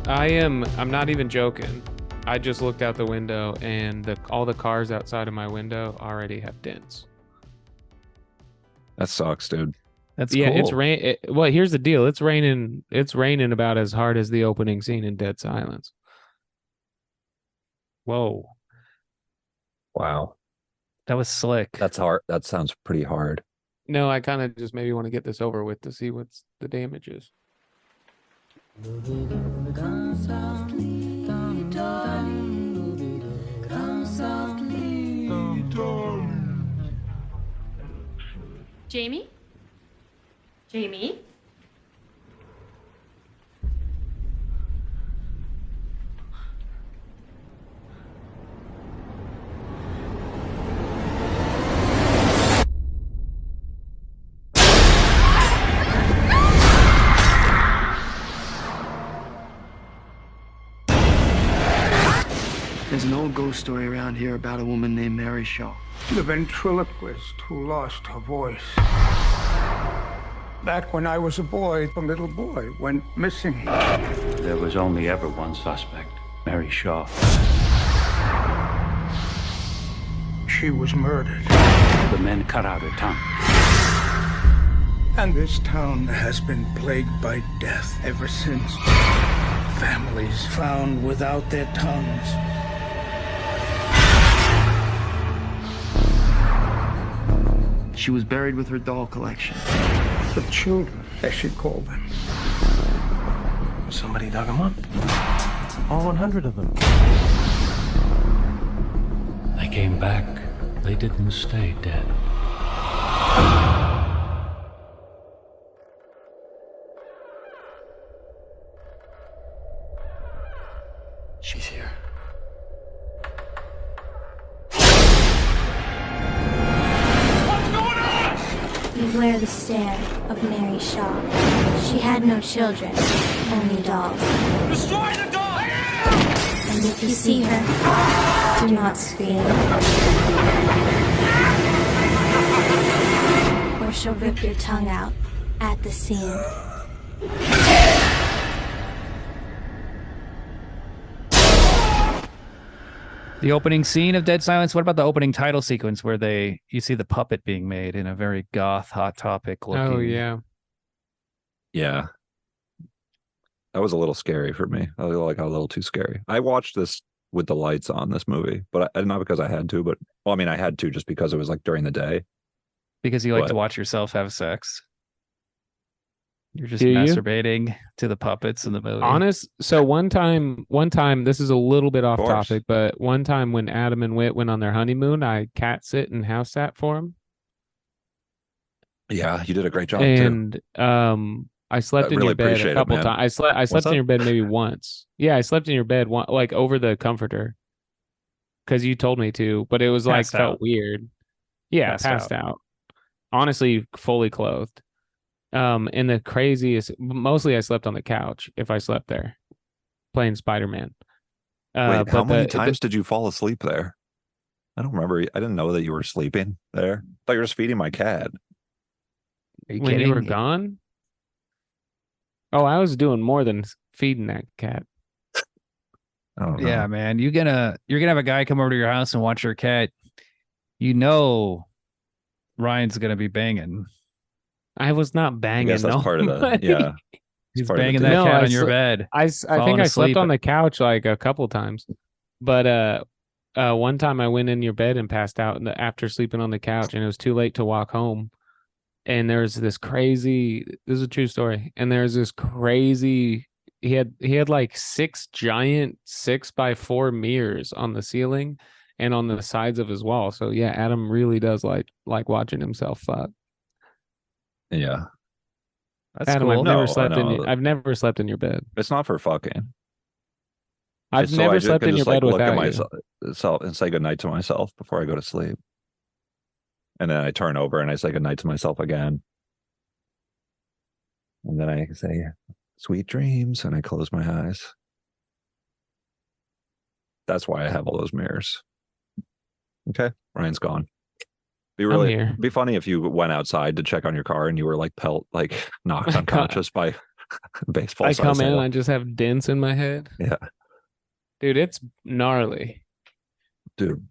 I'm not even joking. I just looked out the window and all the cars outside of my window already have dents. That sucks, dude. That's Yeah, it's cool. well, here's the deal. It's raining. It's raining about as hard as the opening scene in Dead Silence. Whoa, Wow. that was slick. That's hard. That sounds pretty hard. No, I kind of just maybe want to get this over with to see what's the damage is. Come softly, darling. Come softly, darling. Jamie? Jamie? There's an old ghost story around here about a woman named Mary Shaw. The ventriloquist who lost her voice. Back when I was a boy, a little boy went missing. There was only ever one suspect, Mary Shaw. She was murdered. The men cut out her tongue. And this town has been plagued by death ever since. Families found without their tongues. She was buried with her doll collection. The children, as she called them. Somebody dug them up. All 100 of them. They came back. They didn't stay dead. She's here. Beware the stare of Mary Shaw. She had no children, only dolls. Destroy the dog! And if you see her, do not scream. Or she'll rip your tongue out at the seam. The opening scene of Dead Silence. What about the opening title sequence where you see the puppet being made in a very goth, Hot Topic looking? Oh yeah. Yeah. That was a little scary for me. I was like a little too scary. I watched this with the lights on, this movie, but not because I had to, but well, I mean, I had to just because it was like during the day. Because you like to What? watch yourself have sex. You're just Do you? masturbating to the puppets in the movie. So one time, this is a little bit off course. topic, but one time when Adam and Whit went on their honeymoon, I cat sit and house sat for them. Yeah, you did a great job too. And I slept I in really your bed appreciate a it, couple man. times. I slept in up? your bed maybe once. Yeah, I slept in your bed like over the comforter because you told me to, but it was like Passed felt out. weird. Yeah, passed out. Honestly, fully clothed. And the craziest, mostly I slept on the couch if I slept there, playing Spider-Man. Wait, how but many times did you fall asleep there? I don't remember. I didn't know that you were sleeping there. I thought you were just feeding my cat. Are you when kidding? you were gone? Oh, I was doing more than feeding that cat. I don't know. Yeah, man. You're gonna have a guy come over to your house and watch your cat. You know Ryan's gonna be banging. I was not I banging. guess that's part of the nobody. yeah. He's part of the banging deal. that No, cat I on your sle- bed. I Falling think I asleep. slept on the couch like a couple times, but one time I went in your bed and passed out after sleeping on the couch, and it was too late to walk home. And there's this crazy. This is a true story. And there's this crazy. He had like 6 giant 6x4 mirrors on the ceiling and on the sides of his wall. So yeah, Adam really does like watching himself fuck. Yeah. That's Adam, cool. I've never slept in your bed. It's not for fucking. I've It's so never I just slept can in your just like bed look at without you. myself and say goodnight to myself before I go to sleep. And then I turn over and I say goodnight to myself again. And then I say sweet dreams and I close my eyes. That's why I have all those mirrors. Okay. Ryan's gone. Be I'm here. be funny if you went outside to check on your car and you were like knocked unconscious by Baseball. I come size in and hail. I just have dents in my head. Yeah, Dude, it's gnarly. dude.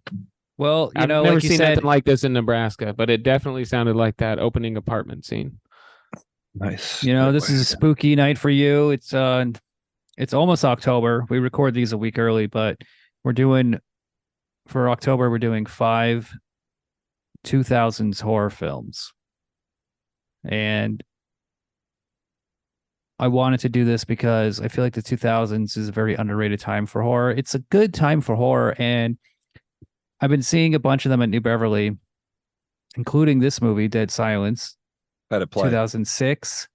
Well, I've never like you seen said, nothing like this in Nebraska, but it definitely sounded like that opening apartment scene. Nice. this is a spooky night for you. It's almost October. We record these a week early, but for October, we're doing 5 2000s horror films. And I wanted to do this because I feel like the 2000s is a very underrated time for horror. It's a good time for horror, and I've been seeing a bunch of them at New Beverly, including this movie, Dead Silence, Had it play. 2006,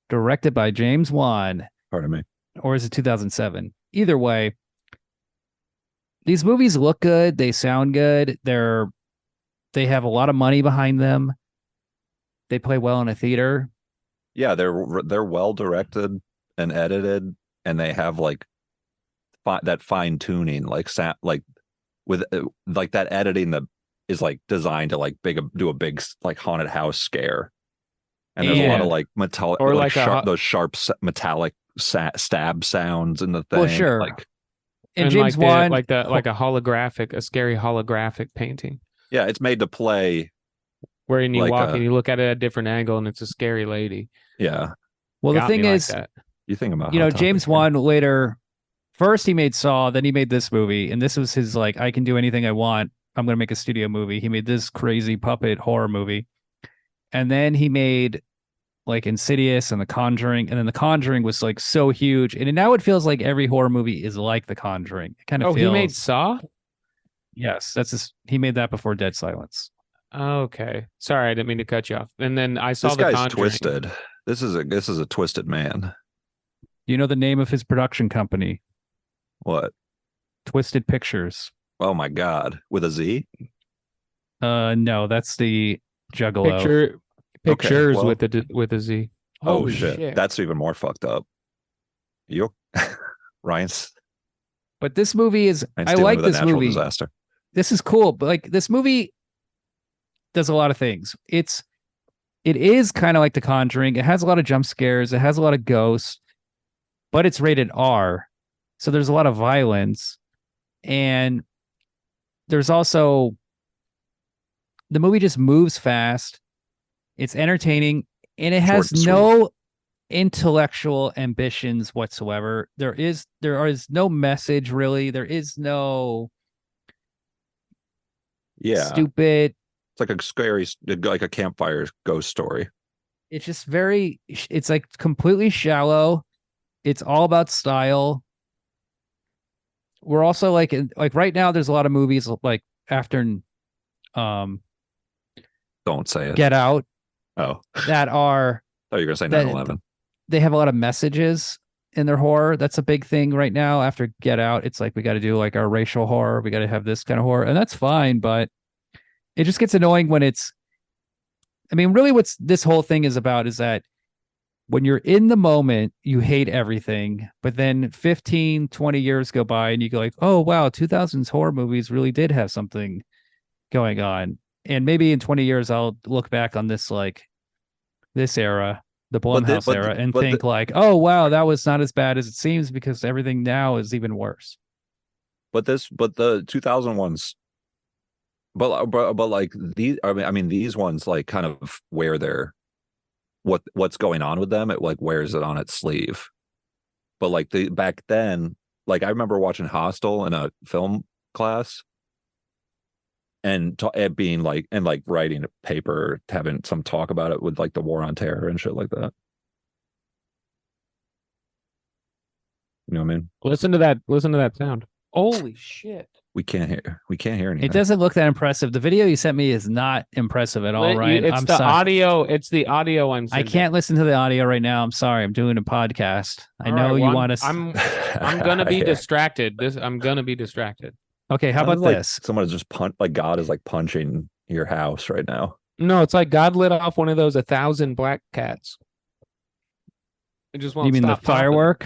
directed by James Wan. Pardon me. Or is it 2007? Either way, these movies look good. They sound good. They have a lot of money behind them. They play well in a theater. Yeah, they're well directed and edited, and they have like that fine tuning, like with like that editing that is like designed to like do a big like haunted house scare. And there's a lot of like metallic or like like those sharp metallic stab sounds in the thing. Well, sure. Like, and James Wan, like a scary holographic painting. Yeah, it's made to play. Wherein you like walk and you look at it at a different angle, and it's a scary lady. Yeah. Well, Got the thing me is, like that. You think about James Wan later. First, he made Saw, then he made this movie, and this was his like, I can do anything I want. I'm going to make a studio movie. He made this crazy puppet horror movie, and then he made like Insidious and The Conjuring, and then The Conjuring was like so huge, and now it feels like every horror movie is like The Conjuring. It kind of feels. He made Saw. Yes, he made that before Dead Silence. Okay, sorry, I didn't mean to cut you off. And then I saw this The guy's Conjuring. twisted. This is a twisted man. You know the name of his production company? What? Twisted Pictures. Oh my God, with a Z? No, that's the Juggalo. Pictures well, with a Z. Oh Holy shit. That's even more fucked up. You, Ryan's. But this movie is. I dealing like with a this natural movie. Disaster. This is cool, but like this movie does a lot of things. It is kind of like The Conjuring. It has a lot of jump scares. It has a lot of ghosts, but it's rated R. So there's a lot of violence. And there's also, the movie just moves fast. It's entertaining, and it has no intellectual ambitions whatsoever. There is no message really. There is no stupid. It's like a scary, like a campfire ghost story. It's just it's like completely shallow. It's all about style. We're also like right now there's a lot of movies like after Don't say it. Get Out. Oh. That are Oh, you're gonna say 9/11. They have a lot of messages in their horror. That's a big thing right now. After Get Out, it's like we got to do like our racial horror. We got to have this kind of horror, and that's fine. But it just gets annoying when it's. I mean, really, what's this whole thing is about is that when you're in the moment, you hate everything, but then 15, 20 years go by and you go like, oh, wow, 2000s horror movies really did have something going on. And maybe in 20 years, I'll look back on this, like this era, the Blumhouse era, and think like, oh, wow, that was not as bad as it seems because everything now is even worse. But the 2000 ones, but like these, I mean, these ones like kind of wear their, what's going on with them, it like wears it on its sleeve. But like back then, like I remember watching Hostel in a film class and it being like, and like writing a paper, having some talk about it with like the war on terror and shit like that. You know what I mean? Listen to that sound. Holy shit. We can't hear anything. It doesn't look that impressive. The video you sent me is not impressive at all, Ryan. It's the audio. It's the audio I'm sending. I can't listen to the audio right now. I'm sorry. I'm doing a podcast. I know you want to. I'm gonna be distracted. I'm gonna be distracted. Okay, how about like this? Someone is just like God is like punching your house right now. No, it's like God lit off one of those 1,000 black cats. It just won't. You mean the stop firework?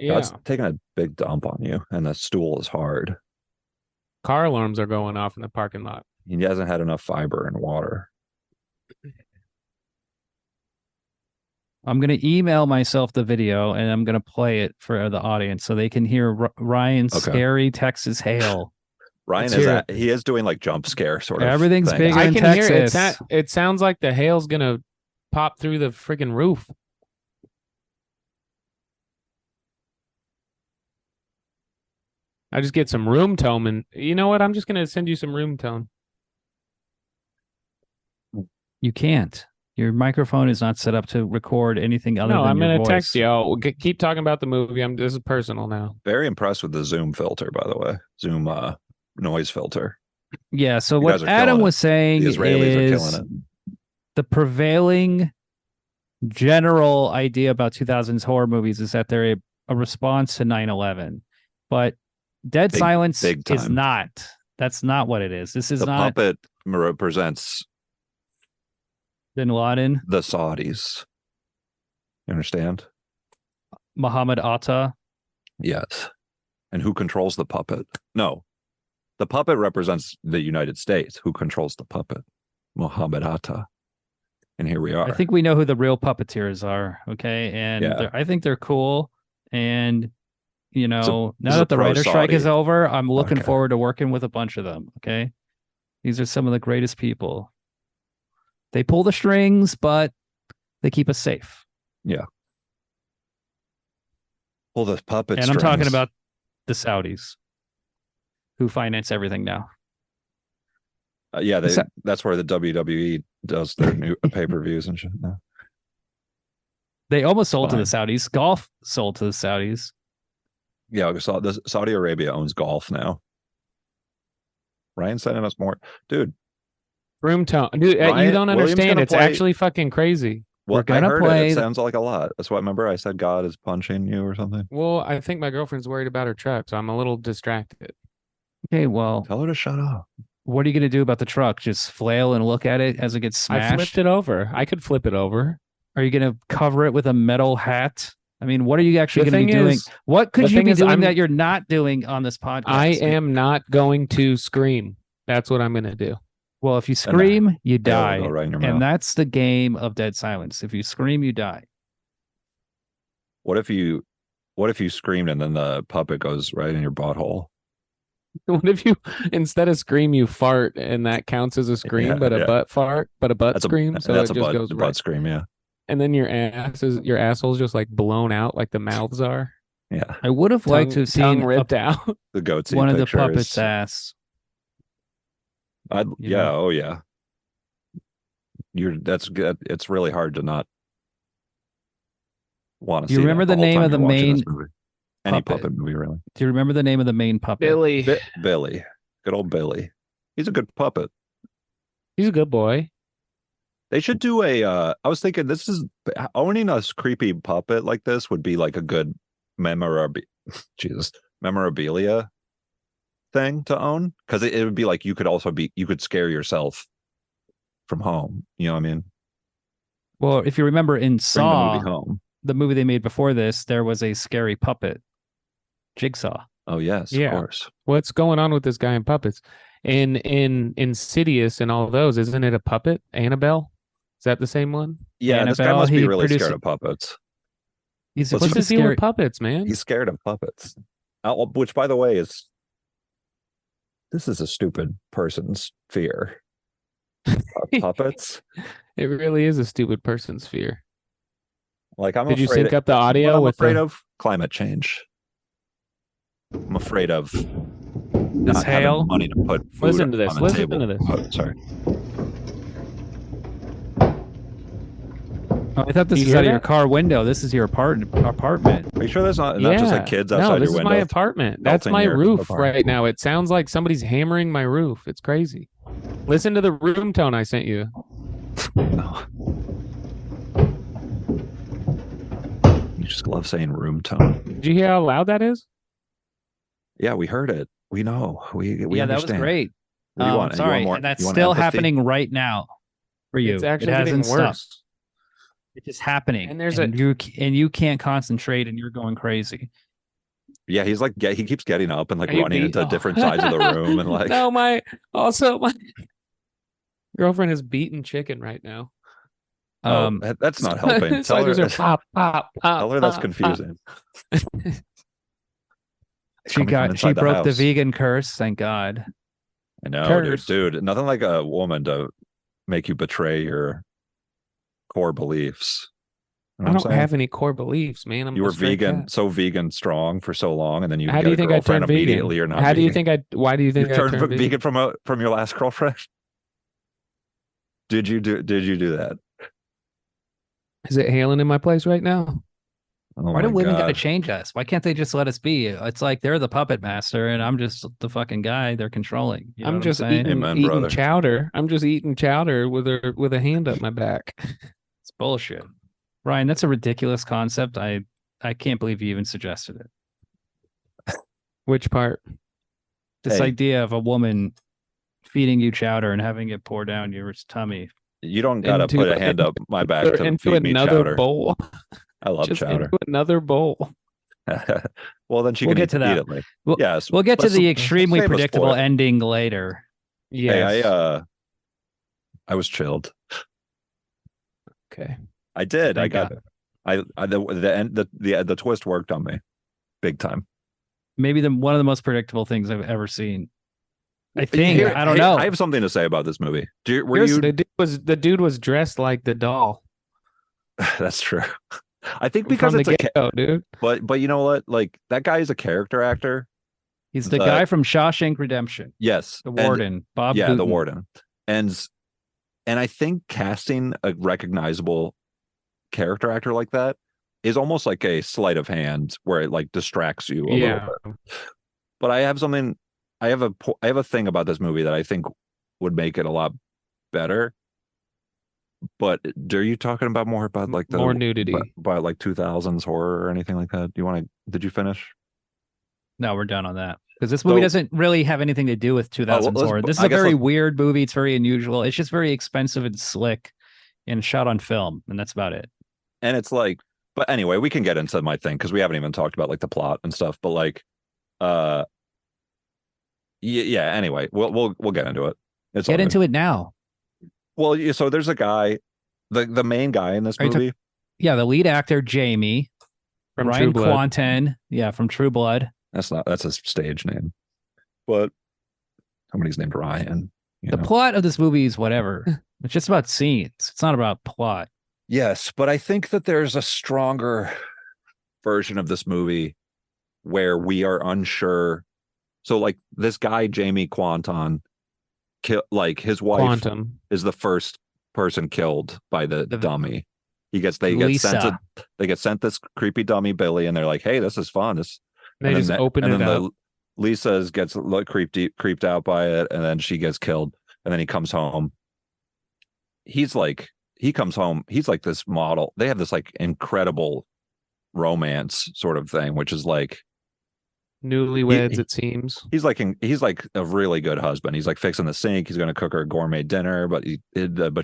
Yeah, God's taking a big dump on you, and the stool is hard. car alarms are going off in the parking lot. He hasn't had enough fiber and water. I'm going to email myself the video and I'm going to play it for the audience so they can hear Ryan's Okay. scary Texas hail. Ryan Let's he is doing like jump scare sort of. Everything's thing. bigger I in can hear it. Texas. It sounds like the hail's gonna pop through the freaking roof. I just get some room tone, and you know what? I'm just gonna send you some room tone. You can't. Your microphone is not set up to record anything other No, than I'm your gonna voice. text you. Keep talking about the movie. This is personal now. Very impressed with the Zoom filter, by the way. Zoom noise filter. Yeah. So You what guys are Adam killing was saying The Israelis are is killing it. the prevailing general idea about 2000s horror movies is that they're a response to 9/11, but Dead Silence big is time. not. That's not what it is. This is The not puppet represents Bin Laden, the Saudis. You understand? Muhammad Atta. Yes. And who controls the puppet? No. The puppet represents the United States. Who controls the puppet? Muhammad Atta. And here we are. I think we know who the real puppeteers are. Okay, and Yeah. I think they're cool. And you know, this now is that a the writer strike is pro-Saudi. over, I'm looking Okay. forward to working with a bunch of them. Okay, these are some of the greatest people. They pull the strings, but they keep us safe. Yeah. Pull the puppet And I'm talking strings. about the Saudis, who finance everything now. Yeah, Sa- that's where the WWE does their new pay-per-views and shit now. They almost sold to the Fine. Saudis. Golf sold to the Saudis. Yeah, Saudi Arabia owns golf now. Ryan's sending us more. Dude, Room tone, dude. You Ryan- don't William's understand. gonna It's play- actually fucking crazy. well, I gonna heard play it. It the- sounds like a lot. That's what, remember I said God is punching you or something? Well, I think my girlfriend's worried about her truck, so I'm a little distracted. Okay, well, Tell her to shut up. what are you going to do about the truck? Just flail and look at it as it gets I smashed? flipped it over. I could flip it over. Are you going to cover it with a metal hat? I mean, what are you actually The going to be thing doing? is- What could the you thing be is, doing I'm- that you're not doing on this podcast? I am not going to scream. That's what I'm going to do. Well, if you scream, you Hail will die. go right in your mouth. And that's the game of Dead Silence. If you scream, you die. What if you screamed and then the puppet goes right in your butthole? What if you, instead of scream, you fart, and that counts as a scream, Yeah, but a yeah. butt fart, but a butt That's scream, so it that's just a butt, goes butt right. scream, yeah. And then your asshole's just like blown out, like the mouths are. Yeah. I would have liked to have Tongue seen ripped out. The goatee one of the picture puppets' is- ass. yeah, know? oh yeah. That's good. It's really hard to not want to Do see. you remember that the whole name time of the you're watching this main movie. Any puppet? puppet movie, really. Do you remember the name of the main puppet? Billy, Billy, good old Billy. He's a good puppet. he's a good boy. They should do a. I was thinking owning a creepy puppet like this would be like a good memorabilia thing to own, because it would be like you could scare yourself from home. You know what I mean? Well, if you remember in Bring the Saw, movie home. the movie they made before this, there was a scary puppet, Jigsaw. Oh yes, Yeah. of course. What's going on with this guy in puppets? In Insidious and all those, isn't it a puppet? Annabelle? Is that the same one? Yeah, this guy Annabelle, must be he really produced- scared of puppets. He's What's what's What's the the deal scary? with puppets, man? He's scared of puppets. Which, by the way, this is a stupid person's fear. Puppets. It really is a stupid person's fear. Like I'm Did you afraid sync up the audio I'm with afraid the... of climate change. I'm afraid of This not hail? having money to put food Listen to this. on the Listen table. to this. Oh, sorry. Oh, I thought this You is hear out of your that? car window. This is your apartment. Are you sure there's not just like kids outside no, your this window? is my apartment. That's melting my your roof apartment? right now. It sounds like somebody's hammering my roof. It's crazy. Listen to the room tone I sent you. No. You just love saying room tone. Did you hear how loud that is? Yeah, we heard it. We know. We Yeah, that was understand. great. What do you want? You Sorry, want more- and that's you want still empathy? happening right now for you. It's actually it getting hasn't stopped. worse. It's just happening, And there's you can't concentrate, and you're going crazy. Yeah, he's like he keeps getting up and like Are you running beat- into different sides of the room and like No, my girlfriend is beating chicken right now. That's not helping. Tell her, Sliders are pop, pop, pop. tell her that's pop, confusing. She broke the house. vegan curse, thank God. I know, Curse. dude. Nothing like a woman to make you betray your core beliefs. You know I what I'm don't saying? have any core beliefs, man. I'm You a were straight vegan, cat. so vegan strong for so long, and then you How get do you a think I girlfriend turned vegan? immediately. You're not. How do you vegan. think I? Why do you think You I turned turned vegan? from your last girlfriend? Did you do that? Is it hailing in my place right now? Oh Why do my women got to God. change us? Why can't they just let us be? It's like they're the puppet master and I'm just the fucking guy they're controlling. You know I'm what just I'm saying? eating Amen, brother. chowder. I'm just eating chowder with a hand up my back. It's bullshit. Ryan, that's a ridiculous concept. I can't believe you even suggested it. Which part? This Hey. idea of a woman feeding you chowder and having it pour down your tummy. You don't gotta Into put a hand up my back to into feed me another chowder. bowl. I love Just chowder. into another bowl. Well, then she We'll can get to eat that. it. We'll, Yes, we'll get to let's- the let's extremely save us for predictable it. ending later. Yes. Hey, I was chilled. Okay. I did. Thank I got the twist worked on me big time. Maybe one of the most predictable things I've ever seen. I think. Here- I don't hey, know. I have something to say about this movie. The dude was dressed like the doll. That's true. I think because From it's the a get-go, dude. but you know what? Like that guy is a character actor. He's the guy from Shawshank Redemption. Yes, The warden, Bob Yeah, the Hooton. warden, and I think casting a recognizable character actor like that is almost like a sleight of hand where it like distracts you a little bit. But I have something. I have a thing about this movie that I think would make it a lot better. But are you talking about more about like the more nudity, about like 2000s horror or anything like that? Do you want to? Did you finish? No, we're done on that because this movie doesn't really have anything to do with 2000s horror. This is a very weird movie. It's very unusual. It's just very expensive and slick and shot on film, and that's about it. And it's like, but anyway, we can get into my thing because we haven't even talked about like the plot and stuff. But like, yeah. Anyway, we'll get into it. Get into it now. Well, so there's a guy, the main guy in this movie. The lead actor Jamie from Ryan True Blood. Quanten, from True Blood. That's a stage name, but somebody's named Ryan. The plot of this movie is whatever. It's just about scenes. It's not about plot. Yes, but I think that there's a stronger version of this movie where we are unsure. So, like this guy Jamie Quanten, like his wife Quantum is the first person killed by the dummy. They get sent this creepy dummy Billy, and they're like, "Hey, this is fun." They just open it up. Lisa gets creeped out by it, and then she gets killed. And then he comes home. He comes home. He's like this model. They have this like incredible romance sort of thing, which is like newlyweds. It seems he's like a really good husband. He's like fixing the sink. He's going to cook her a gourmet dinner, but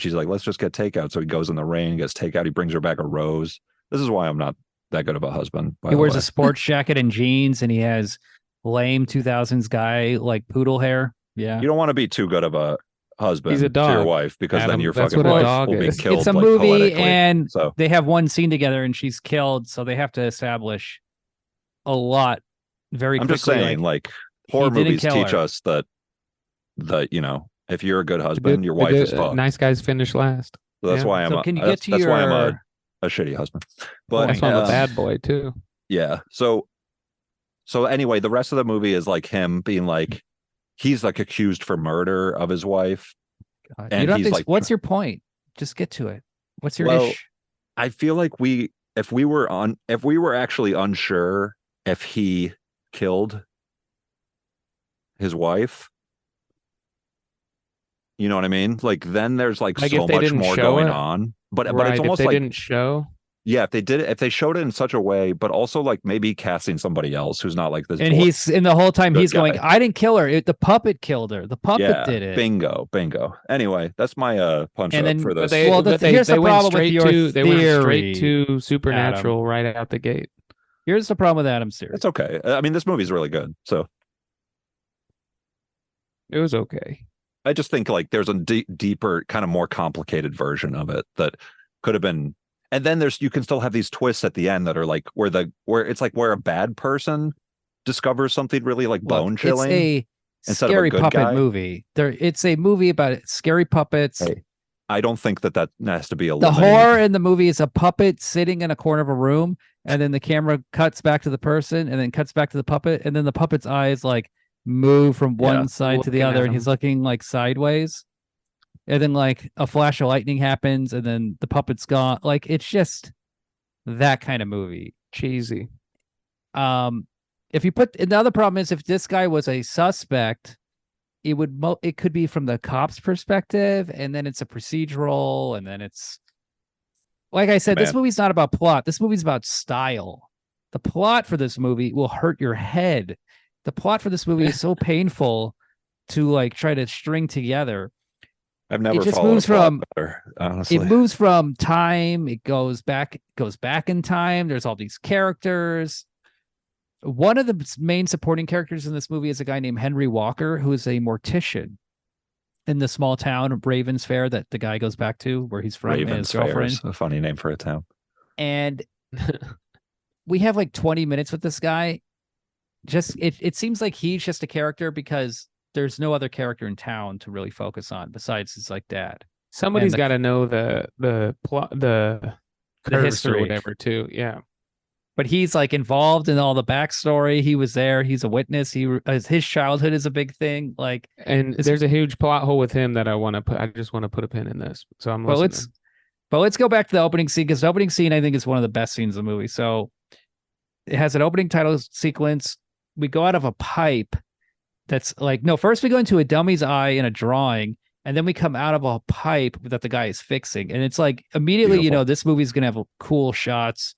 she's like, let's just get takeout. So he goes in the rain, gets takeout. He brings her back a rose. This is why I'm not that good of a husband. He wears a sports jacket and jeans, and he has lame 2000s guy like poodle hair. Yeah, you don't want to be too good of a husband He's a dog, to your wife because Adam. then your That's fucking what a wife dog will be is. killed. It's a like, movie, poetically. and so they have one scene together, and she's killed. So they have to establish a lot very I'm quickly. just saying, like horror movies teach us that if you're a good husband, your wife is fucked. Nice guys finish last. So that's why I'm. So can you get to that's why I'm your- a shitty husband. But That's why I'm a bad boy too. Yeah. So anyway, the rest of the movie is like him being like, he's like accused for murder of his wife. God, And you don't he's think, like, what's your point? Just get to it. What's your Well, ish? I feel like if we were actually unsure if he killed his wife, you know what I mean? Like then there's like Like, so if they much didn't more show going it? on. But Right, it's almost if they like didn't show. yeah, if they showed it in such a way, but also like maybe casting somebody else who's not like this. And he's in the whole time good he's going, guy. I didn't kill her. The puppet killed her. The puppet Yeah, did it. bingo. Anyway, that's my punch And up then- for this. But here's the went problem with straight your to they went straight theory, to supernatural right out the gate. Here's the problem with Adam's series. It's okay. I mean, this movie's really good. So It was okay. I just think like there's a deeper, kind of more complicated version of it that could have been. And then you can still have these twists at the end that are like where it's like where a bad person discovers something really like Look, bone chilling it's a instead of a scary good puppet guy. movie. It's a movie about scary puppets. Hey, I don't think that has to be The eliminated. horror in the movie is a puppet sitting in a corner of a room, and then the camera cuts back to the person, and then cuts back to the puppet, and then the puppet's eyes like move from one side to the Looking other, at and he's him. looking like sideways. And then like a flash of lightning happens, and then the puppet's gone. Like it's just that kind of movie. Cheesy. If you put the other problem is if this guy was a suspect, it could be from the cop's perspective, and then it's a procedural, and then it's like I said, this movie's not about plot. This movie's about style. The plot for this movie will hurt your head. The plot for this movie is so painful to like try to string together. I've never It just followed moves a plot from better, honestly. it moves from time. It goes back in time. There's all these characters. One of the main supporting characters in this movie is a guy named Henry Walker, who is a mortician in the small town of Ravensfair that the guy goes back to, where he's from, and his Ravensfair girlfriend. is a funny name for a town. And we have like 20 minutes with this guy. Just it seems like he's just a character because there's no other character in town to really focus on besides his like dad. Somebody's got to know the plot, the curse history or whatever too. Yeah. But he's like involved in all the backstory. He was there. He's a witness. His childhood is a big thing. Like, And there's a huge plot hole with him that I just want to put a pin in this. So I'm listening. But let's go back to the opening scene, because the opening scene I think is one of the best scenes of the movie. So it has an opening title sequence. We go out of a pipe that's like, no, first we go into a dummy's eye in a drawing, and then we come out of a pipe that the guy is fixing. And it's like immediately, Beautiful. this movie's gonna have cool shots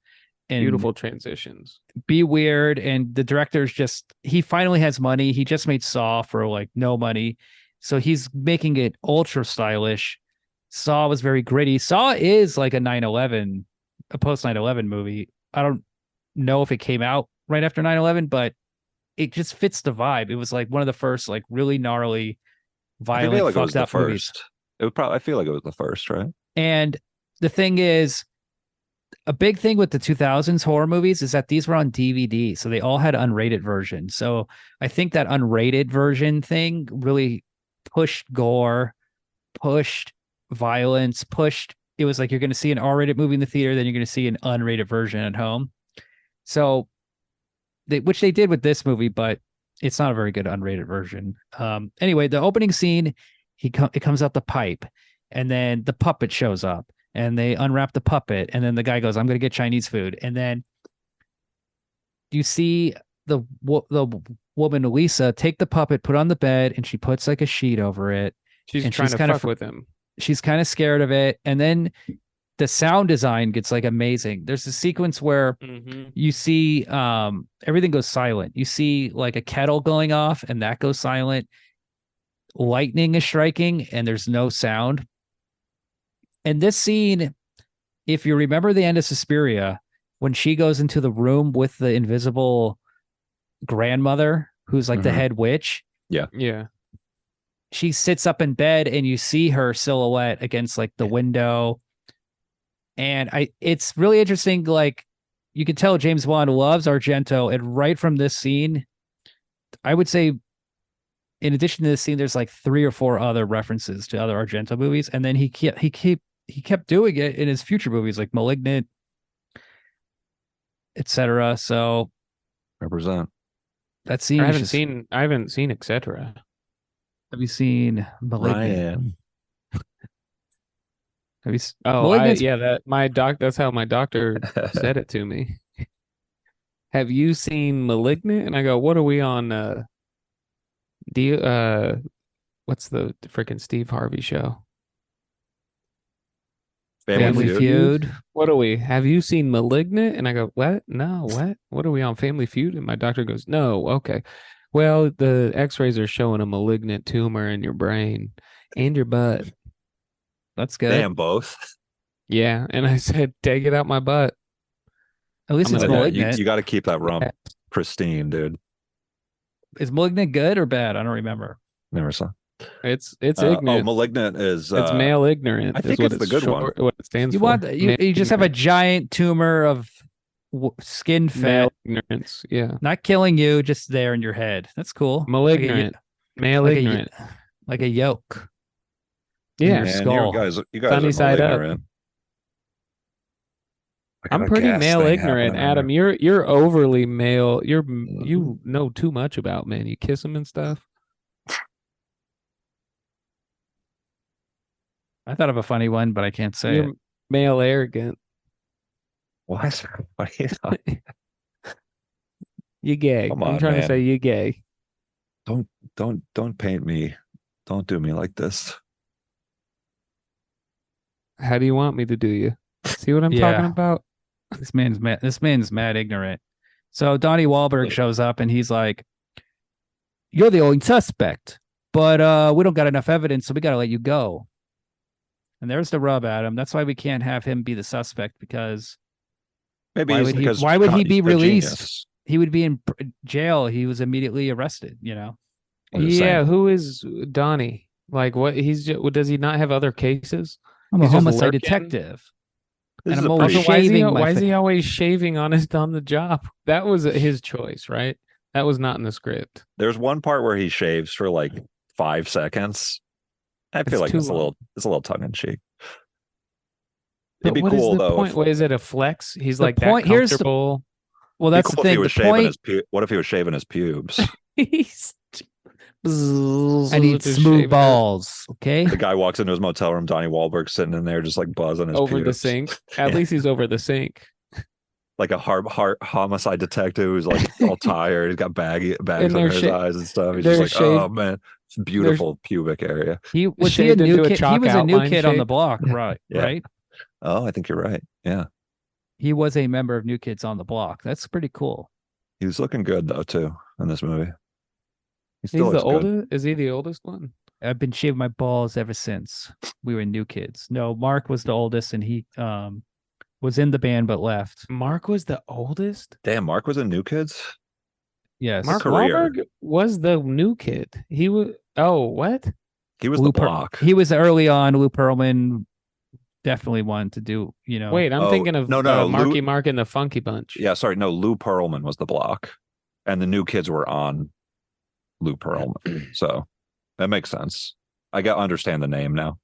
and Beautiful transitions. be weird. And the director's he finally has money. He just made Saw for like no money, so he's making it ultra stylish. Saw was very gritty. Saw is like a post 9/11 movie. I don't know if it came out right after 9/11, but it just fits the vibe. It was like one of the first like really gnarly, violent, I feel like it was fucked the up movies. first. I feel like it was the first, right? And the thing is, a big thing with the 2000s horror movies is that these were on DVD, so they all had unrated versions. So I think that unrated version thing really pushed gore, pushed violence, it was like you're going to see an R-rated movie in the theater, then you're going to see an unrated version at home. So which they did with this movie, but it's not a very good unrated version. Anyway, the opening scene, it comes out the pipe, and then the puppet shows up, and they unwrap the puppet, and then the guy goes, "I'm going to get Chinese food," and then you see the woman Lisa take the puppet, put on the bed, and she puts like a sheet over it. She's and trying to kind fuck with him. She's kind of scared of it, and then the sound design gets like amazing. There's a sequence where you see everything goes silent. You see like a kettle going off, and that goes silent. Lightning is striking, and there's no sound. And this scene, if you remember the end of Suspiria, when she goes into the room with the invisible grandmother, who's like the head witch. Yeah. She sits up in bed, and you see her silhouette against like the window. And it's really interesting. Like, you can tell James Wan loves Argento, and right from this scene, I would say, in addition to this scene, there's like 3 or 4 other references to other Argento movies, and then he kept doing it in his future movies like *Malignant*, etc. So represent that scene. I haven't seen etc. Have you seen *Malignant*? Have you? That's how my doctor said it to me. Have you seen *Malignant*? And I go, what are we on? What's the freaking Steve Harvey show? Family Feud. What are we? Have you seen *Malignant*? And I go, what? No, what? What are we on, Family Feud? And my doctor goes, no, okay. Well, the X-rays are showing a malignant tumor in your brain and your butt. That's good. Damn, both. Yeah, and I said, take it out my butt. At least it's *Malignant*. You got to keep that rump pristine, dude. Is *Malignant* good or bad? I don't remember. Never saw. It's Oh, ignorant. Malignant is It's male ignorant. I think is what it's the good one. What it stands You for. want you just have a giant tumor of skin male fat, ignorance. Yeah. not killing you, just there in your head. That's cool. Malignant. Male like ignorant. like a yolk. Yeah. your Man, skull. you guys Sunny are side up. ignorant. I got I'm a pretty gas male thing ignorant, happening Adam. here. You're overly male. You know too much about men. You kiss them and stuff. I thought of a funny one, but I can't say You're it. male arrogant. What? What are you talking? You gay. Come I'm on, trying to man. say you gay. Don't paint me. Don't do me like this. How do you want me to do you? See what I'm Yeah. talking about? This man's mad ignorant. So Donnie Wahlberg shows up and he's like, "You're the only suspect, but we don't got enough evidence, so we got to let you go." And there's the rub, Adam. That's why we can't have him be the suspect, because Maybe why he's would he? because Why would he he's be a released? genius. He would be in jail. He was immediately arrested. You know. I'm just Yeah. saying. Who is Donnie? Like what? Does he not have other cases? I'm a He's just homicide lurking? detective. This And is I'm a always pretty- shaving my why is fa- he always shaving on the job? That was his choice, right? That was not in the script. There's one part where he shaves for like 5 seconds. I feel It's like too it's a long. little tongue in cheek. But It'd be what is cool the though. point? What is it? A flex? He's The like point- that here's the- comfortable. Well, It'd that's be the cool if he thing. was The shaving point. what if he was shaving his pubes? He's I need just smooth shaving balls. Okay. The guy walks into his motel room. Donnie Wahlberg sitting in there, just like buzzing his over the pubes. sink. At Yeah. least he's over the sink. Like a heart homicide detective who's like all tired. He's got bags And under they're his eyes and stuff. He's they're just like, oh man, it's beautiful pubic area. He was Shaved a new into a kid. He chalk was a new outline kid on the shape. block, right? Yeah. Right. Oh, I think you're right. Yeah, He was a member of New Kids on the Block. That's pretty cool. he was looking good though too in this movie. He He's still the looks good. oldest. Is he the oldest one? I've been shaving my balls ever since we were New Kids. No, Mark was the oldest, and he was in the band but left. Mark was the oldest. Damn, Mark was in New Kids. Yes. Mark career. Wahlberg was the new kid. He was. Oh, what? He was Lou the Per- block. He was early on. Lou Pearlman definitely wanted to do. You know. Wait, I'm Oh, thinking of no, Marky Lou- Mark and the Funky Bunch. Yeah, sorry, no, Lou Pearlman was the block, and the New Kids were on Lou Pearlman. So that makes sense. I understand the name now,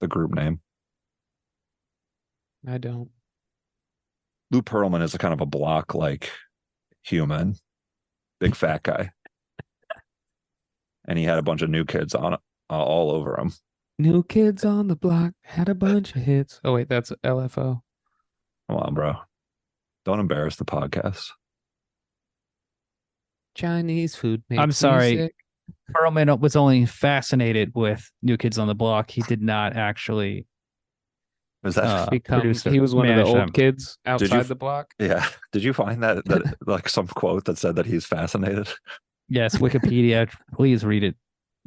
the group name. I don't. Lou Pearlman is a kind of a block like human, big fat guy, and he had a bunch of New Kids on all over him. New Kids on the Block had a bunch of hits. Oh wait, that's LFO. Come on, bro, don't embarrass the podcast. Chinese food makes I'm me sorry. sick. Pearlman was only fascinated with New Kids on the Block. He did not actually. Is that producer, He was one of the manage old them. kids you outside f- the block. yeah? Did you find that like some quote that said that he's fascinated? Yes, Wikipedia. Please read it.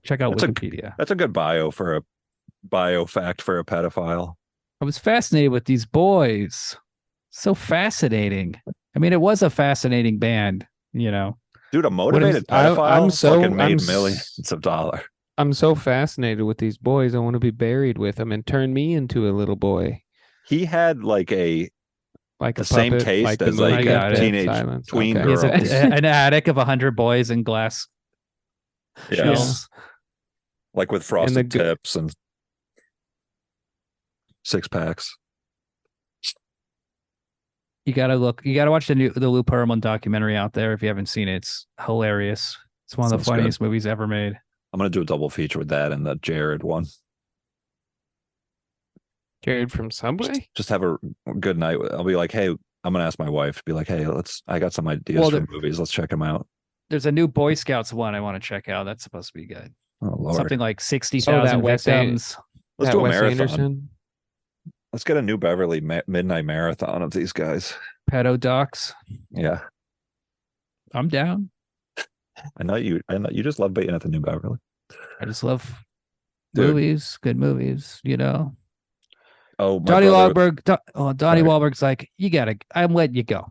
Check out That's a- Wikipedia. That's a good bio fact for a pedophile. I was fascinated with these boys. So fascinating. I mean, it was a fascinating band, you know. Dude, a motivated pedophile I'm so- fucking made I'm millions of dollars. I'm so fascinated with these boys. I want to be buried with them and turn me into a little boy, He had like the like a same puppet, taste like the as like movie I got a it. Dead teenage Silence. tween Okay. He has girls. an attic of 100 boys in glass Yeah. shells. Like with frosted the- tips and 6-packs. You gotta watch the Lou Pearlman documentary out there if you haven't seen it. It's hilarious. It's one of the Sounds good. funniest movies ever made. I'm gonna do a double feature with that and the Jared one. Jared from Subway. Just have a good night. I'll be like, hey, I'm gonna ask my wife. Be like, hey, I got some ideas Well, for movies. Let's check them out. There's a new Boy Scouts one I want to check out. That's supposed to be good. Oh Lord, Something like Oh, 60,000 that Wes An- victims. let's That do a Wes marathon. Anderson. Let's get a New Beverly midnight marathon of these guys. Pedo docs. Yeah, I'm down. I know you just love being at the New Beverly. I just love Dude. movies, good movies, you know. Oh, my Donnie brother- Wahlberg. Donnie Sorry. Wahlberg's like, I'm letting you go.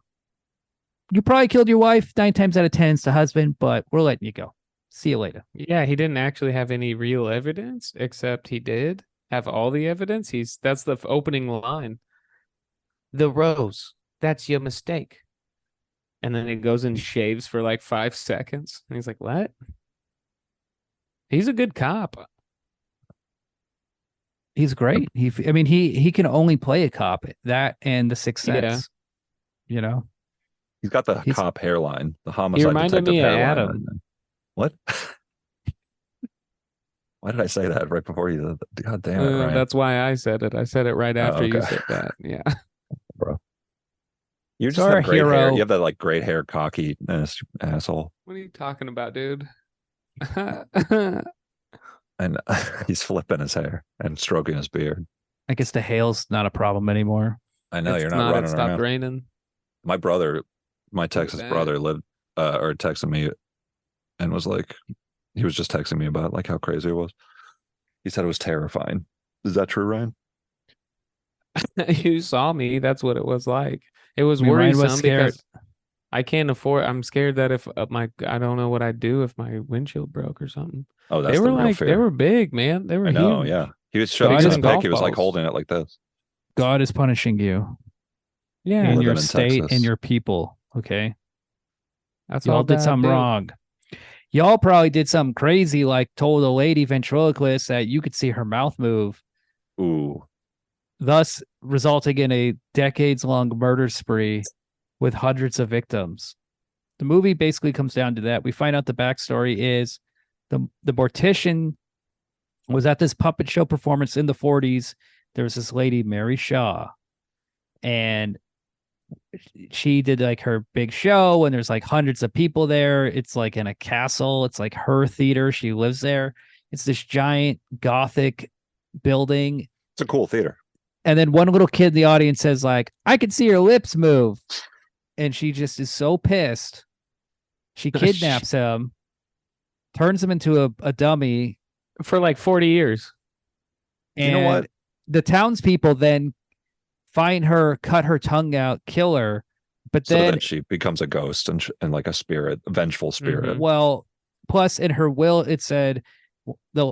You probably killed your wife 9 times out of 10. It's the husband, but we're letting you go. See you later. Yeah, he didn't actually have any real evidence, except he did have all the evidence. That's the opening line. The rose, that's your mistake. And then he goes and shaves for like 5 seconds. And he's like, what? He's a good cop. He's great. He can only play a cop. That and The Sixth Yeah. Sense. You know, He's got the He's- cop hairline, the He homicide reminded detective me of hairline. Adam. What? Why did I say that right before you? God damn it, Ryan. That's why I said it. I said it right after you okay. said that. Yeah. Bro. You just So our have great hair. hero- You have that like great hair cockiness, asshole. What are you talking about, dude? And he's flipping his hair and stroking his beard. I guess the hail's not a problem anymore. I know It's you're not It running stopped around. raining. My brother, my Texas bad. brother, lived or texted me and was like, he was just texting me about like how crazy it was. He said it was terrifying. Is that true, Ryan? You saw me. That's what it was like. It was I mean, Ryan worrisome was scared. because I can't afford. I'm scared that if I don't know what I'd do if my windshield broke or something. Oh, that's They were the real like fear. they were big, man. They were I know, huge. yeah. He was shutting God his is pick. golf He was like balls. holding it like this. God is punishing you Yeah, and Living your in state Texas. and your people. Okay. that's Y'all all did God something did. wrong. Y'all probably did something crazy, like told a lady ventriloquist that you could see her mouth move, Ooh. thus resulting in a decades-long murder spree with hundreds of victims. The movie basically comes down to that. We find out the backstory is the mortician was at this puppet show performance in the 40s. There was this lady, Mary Shaw, and she did like her big show, and there's like hundreds of people there. It's like in a castle. It's like her theater. She lives there. It's this giant Gothic building. It's a cool theater. And then one little kid in the audience says, like, I can see her lips move. And she just is so pissed. She kidnaps him, turns him into a dummy. For like 40 years. And You know what? the townspeople then find her, cut her tongue out, kill her. But So then, that she becomes a ghost and like a spirit, a vengeful spirit. well, plus in her will, it said,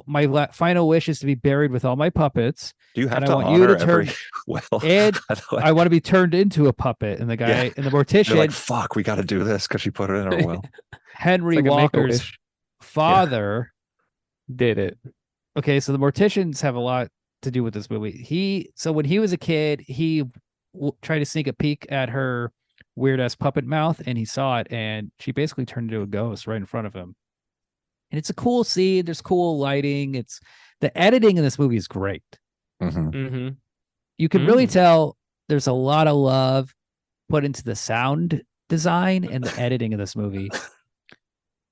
my final wish is to be buried with all my puppets. Do you have and to I want honor you to turn, every will? and By the way? I want to be turned into a puppet. And the guy Yeah. and the They're mortician, like, fuck, we got to do this because she put it in her will. Henry It's like a Walker's Make-A-Wish. father. Did it. Okay, so the morticians have a lot to do with this movie. So when he was a kid, he tried to sneak a peek at her weird ass puppet mouth, and he saw it, and she basically turned into a ghost right in front of him. And it's a cool scene. There's cool lighting. It's the editing in this movie is great. Mhm. Mm-hmm. You can really tell there's a lot of love put into the sound design and the editing of this movie.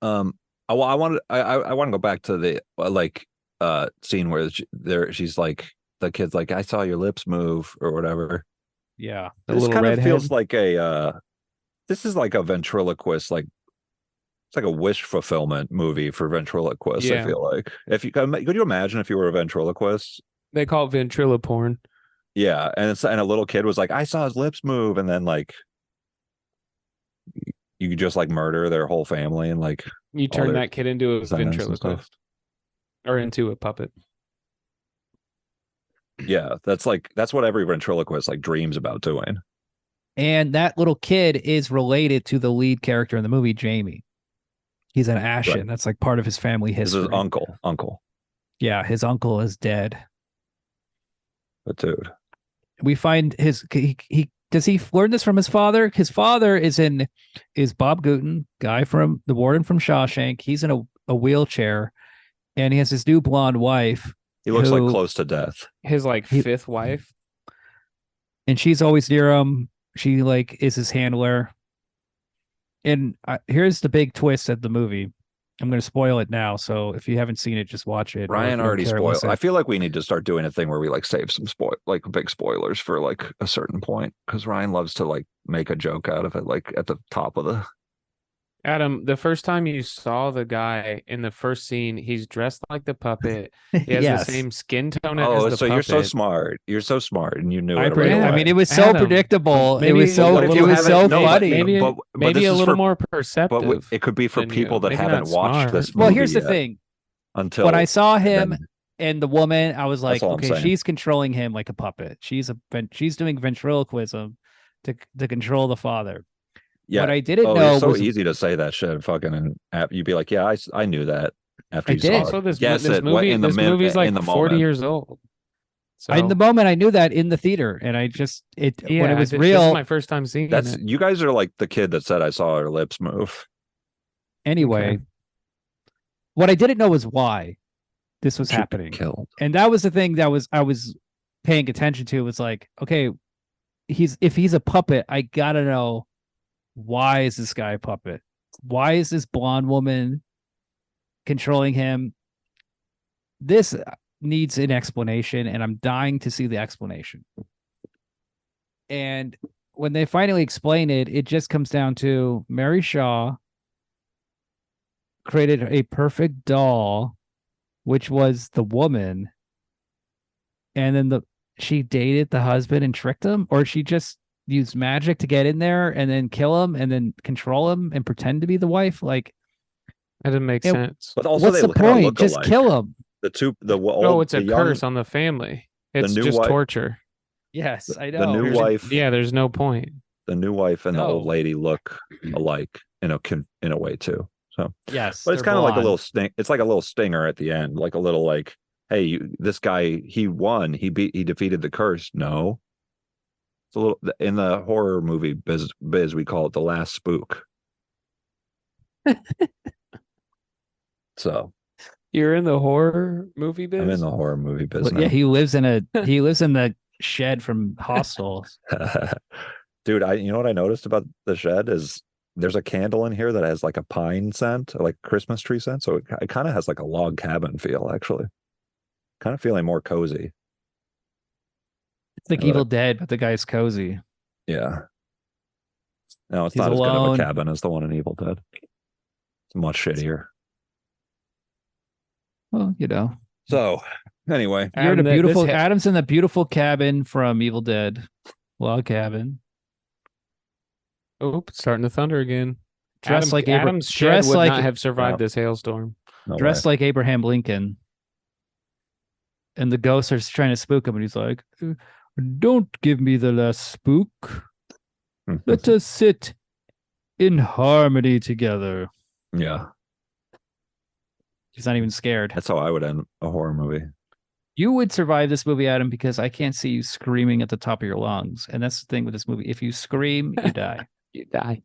I want to go back to the scene where she's like, the kid's like, I saw your lips move or whatever. Yeah, The This little kind of redhead. feels like this is like a ventriloquist, like it's like a wish fulfillment movie for ventriloquists. Yeah. I feel like if you could you imagine if you were a ventriloquist? They call it ventriloporn. Yeah, and a little kid was like, I saw his lips move, and then like you could just like murder their whole family and like You all turn their that kid into a descendants and stuff. ventriloquist. Or into a puppet. Yeah, that's what every ventriloquist like dreams about doing. and that little kid is related to the lead character in the movie, Jamie. He's an Ashen. Right. That's like part of his family This history. is uncle. Yeah, his uncle is dead. But dude, We find he does he learn this from his father? His father is Bob Gooten, guy from the warden from Shawshank. He's in a wheelchair, and he has his new blonde wife. he looks who- like close to death. His like fifth wife. and she's always near him. She like is his handler. And here's the big twist of the movie. I'm going to spoil it now, so if you haven't seen it, just watch it. or if Ryan you don't already care, spoiled. listen. I feel like we need to start doing a thing where we like save some big spoilers for like a certain point because Ryan loves to like make a joke out of it, like at the top of the Adam, the first time you saw the guy in the first scene, he's dressed like the puppet. He has the Yes. same skin tone as Oh, the so you're so puppet. smart. You're so smart, and you knew I it right I away. mean, it was so Adam, predictable. It maybe was so What if it you was haven't? so No, funny. maybe but a this is little for more but perceptive it could be for than you. people that Maybe haven't not watched smart. this Well, movie here's the yet thing. until When I saw and him then and the woman, I was that's like, all I'm okay, saying. she's controlling him like a puppet. She's doing ventriloquism to control the father. Yeah. What I didn't Oh, know it's so was easy to say that shit. Fucking, and you'd be like, yeah, I knew that after I you saw did. it. Also, Guess this it. What movie in the movie's in like the 40 moment? years old. in the So moment I knew that in the theater, and I just when it yeah, was this is real my first time seeing That's it. you guys are like the kid that said I saw her lips move. anyway. Okay. What I didn't know was why this was She'd been happening, killed. and that was the thing that I was paying attention to. Was like, okay, if he's a puppet, I gotta know why is this guy a puppet? Why is this blonde woman controlling him? This needs an explanation, and I'm dying to see the explanation. And when they finally explain it, it just comes down to Mary Shaw created a perfect doll, which was the woman, and then she dated the husband and tricked him, or she just used magic to get in there and then kill him and then control him and pretend to be the wife. Like, That didn't make sense. But also, what's they the kind of point? look Just alike. kill him. Oh, it's a young, curse on the family. It's new just wife- torture. Yes, I know. the new wife, Yeah, there's no point. the new wife, and the old No. lady look alike in a way too. So, Yes, but it's kind of like a little sting. It's like a little stinger at the end, like a little like, hey, this guy, he won. He defeated the curse. No, it's a little in the horror movie biz. We call it the last spook. So You're in the horror movie biz? I'm in the horror movie business. Yeah, he lives in the shed from Hostel. Dude, you know what I noticed about the shed is there's a candle in here that has like a pine scent, like Christmas tree scent. So it kind of has like a log cabin feel, actually. Kind of feeling more cozy. It's like Evil Dead, but the guy's cozy. Yeah. No, it's He's not as good of a alone. cabin as the one in Evil Dead. It's much shittier. Well, So anyway, you're in a Adam, beautiful. Adam's in the beautiful cabin from Evil Dead, log cabin. Oh, it's starting to thunder again. Dressed like Adam's shed dressed would like not have survived No. this hailstorm. no dressed way. like Abraham Lincoln, and the ghosts are trying to spook him, and he's like, "Don't give me the last spook. Let us sit in harmony together." Yeah, He's not even scared. that's how I would end a horror movie. You would survive this movie, Adam, because I can't see you screaming at the top of your lungs, and that's the thing with this movie. If you scream, you die. You die.